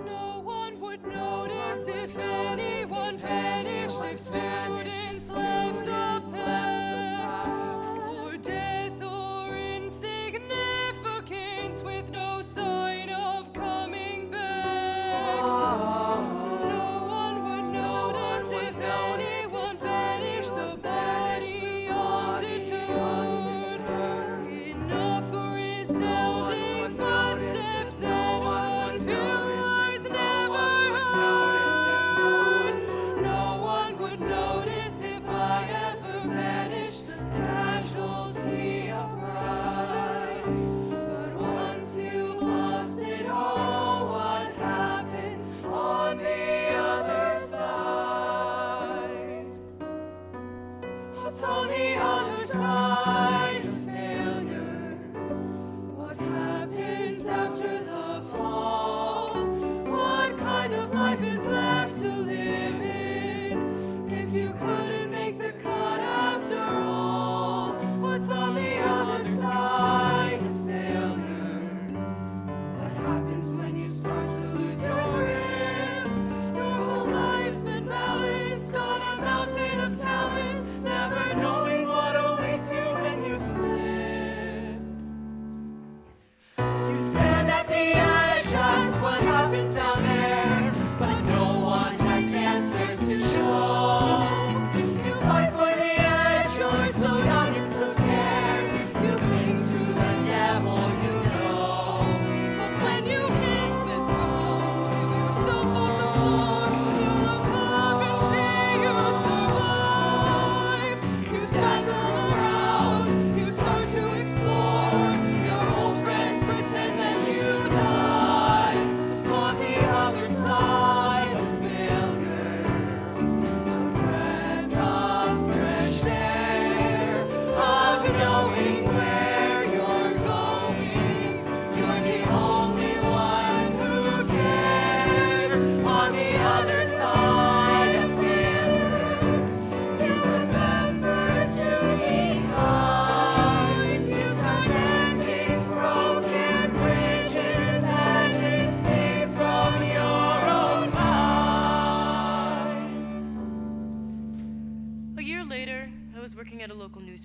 No one would notice if anyone vanished, if students left the path for death or insignificance with no sign of coming back. No one would notice if anyone vanished, the body undeterred. Enough for resounding footsteps that on viewers never heard. No one would notice if I ever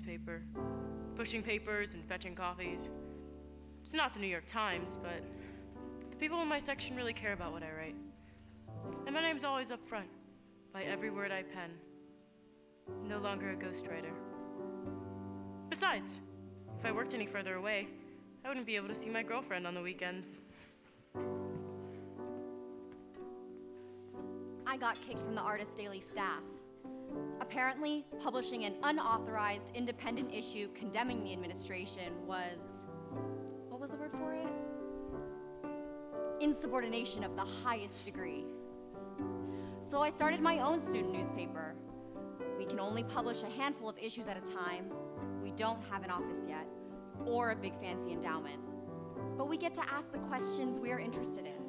newspaper, pushing papers and fetching coffees. It's not the New York Times, but the people in my section really care about what I write. And my name's always up front, by every word I pen. No longer a ghostwriter. Besides, if I worked any further away, I wouldn't be able to see my girlfriend on the weekends. I got kicked from the Artist Daily staff. Apparently, publishing an unauthorized independent issue condemning the administration was, what was the word for it? Insubordination of the highest degree. So I started my own student newspaper. We can only publish a handful of issues at a time. We don't have an office yet, or a big fancy endowment. But we get to ask the questions we are interested in.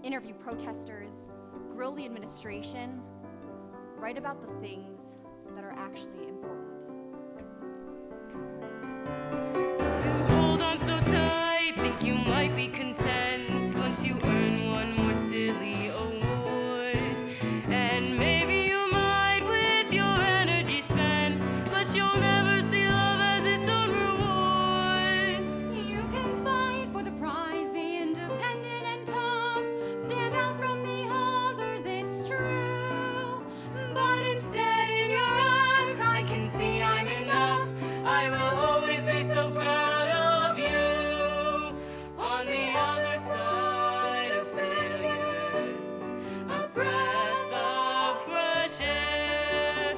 Interview protesters, grill the administration, write about the things that are actually important. Hold on so tight, think you might be content once you earn one more silly award. And maybe you might with your energy spend, but you'll never see love as its own reward. You can fight for the prize, be independent and tough, stand out from the others, it's true. But instead in your eyes I can see I'm enough. I will always be so proud of you. On the other side of failure, a breath of fresh air,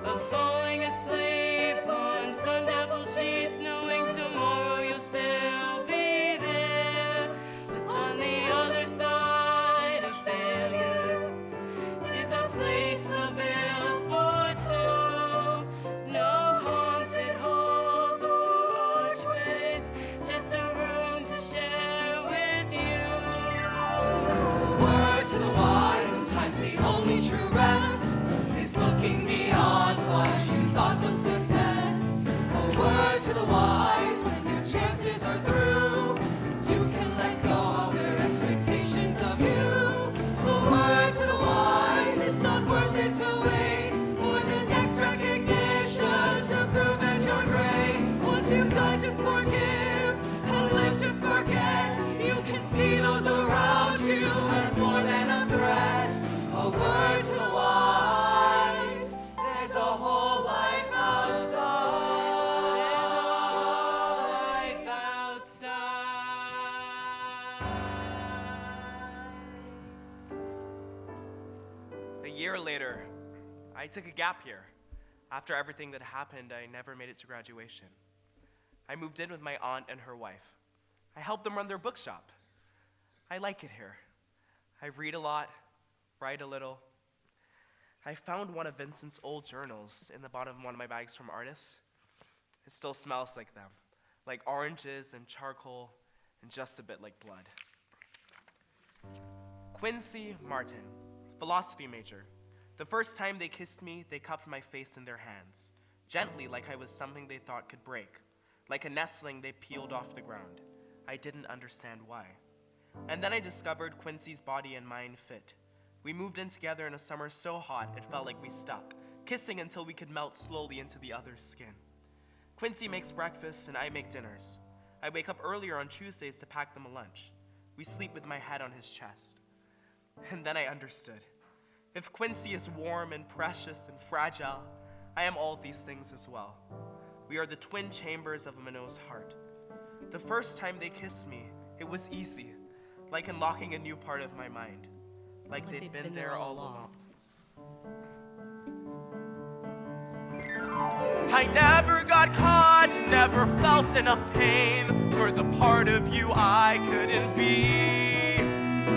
of falling asleep on sun-dappled sheets, knowing tomorrow you'll still be there. What's on the other side of failure is a place we'll build for two. No haunted halls or archways, just a room to share with you. Word to the wise, sometimes the only true rest is looking beyond what you thought was success. A word to the wise, when your chances are through, you can let go of their expectations of you. A word to the wise, it's not worth it to wait for the next recognition to prove that you're great. Once you've died to forgive and live to forget, you can see those around you as more than a threat. A word to the wise, there's a whole life outside. Life outside. A year later, I took a gap year. After everything that happened, I never made it to graduation. I moved in with my aunt and her wife. I helped them run their bookshop. I like it here. I read a lot, write a little. I found one of Vincent's old journals in the bottom of one of my bags from artists. It still smells like them, like oranges and charcoal and just a bit like blood. Quincy Martin, philosophy major. The first time they kissed me, they cupped my face in their hands, gently like I was something they thought could break, like a nestling they peeled off the ground. I didn't understand why. And then I discovered Quincy's body and mind fit. We moved in together in a summer so hot it felt like we stuck, kissing until we could melt slowly into the other's skin. Quincy makes breakfast and I make dinners. I wake up earlier on Tuesdays to pack them a lunch. We sleep with my head on his chest. And then I understood. If Quincy is warm and precious and fragile, I am all these things as well. We are the twin chambers of a Minot's heart. The first time they kissed me, it was easy, like unlocking a new part of my mind, like they'd been there all along. I never got caught, never felt enough pain for the part of you I couldn't be.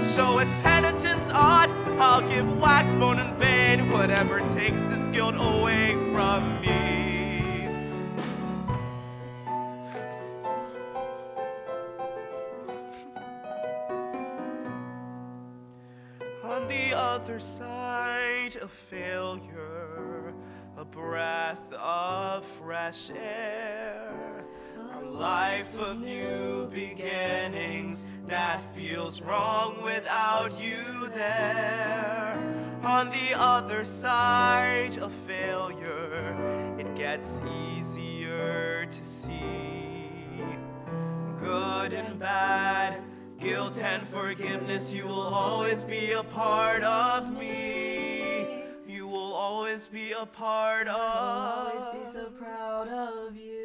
So as penitence odd, I'll give wax, bone, and vein, whatever takes this guilt away from me. On the other side of failure, a breath of fresh air, a life of new beginnings that feels wrong without you there. On the other side of failure, it gets easier to see. Good and bad, guilt and forgiveness, you will always be a part of me. You will always be a part of. I'll always be so proud of you.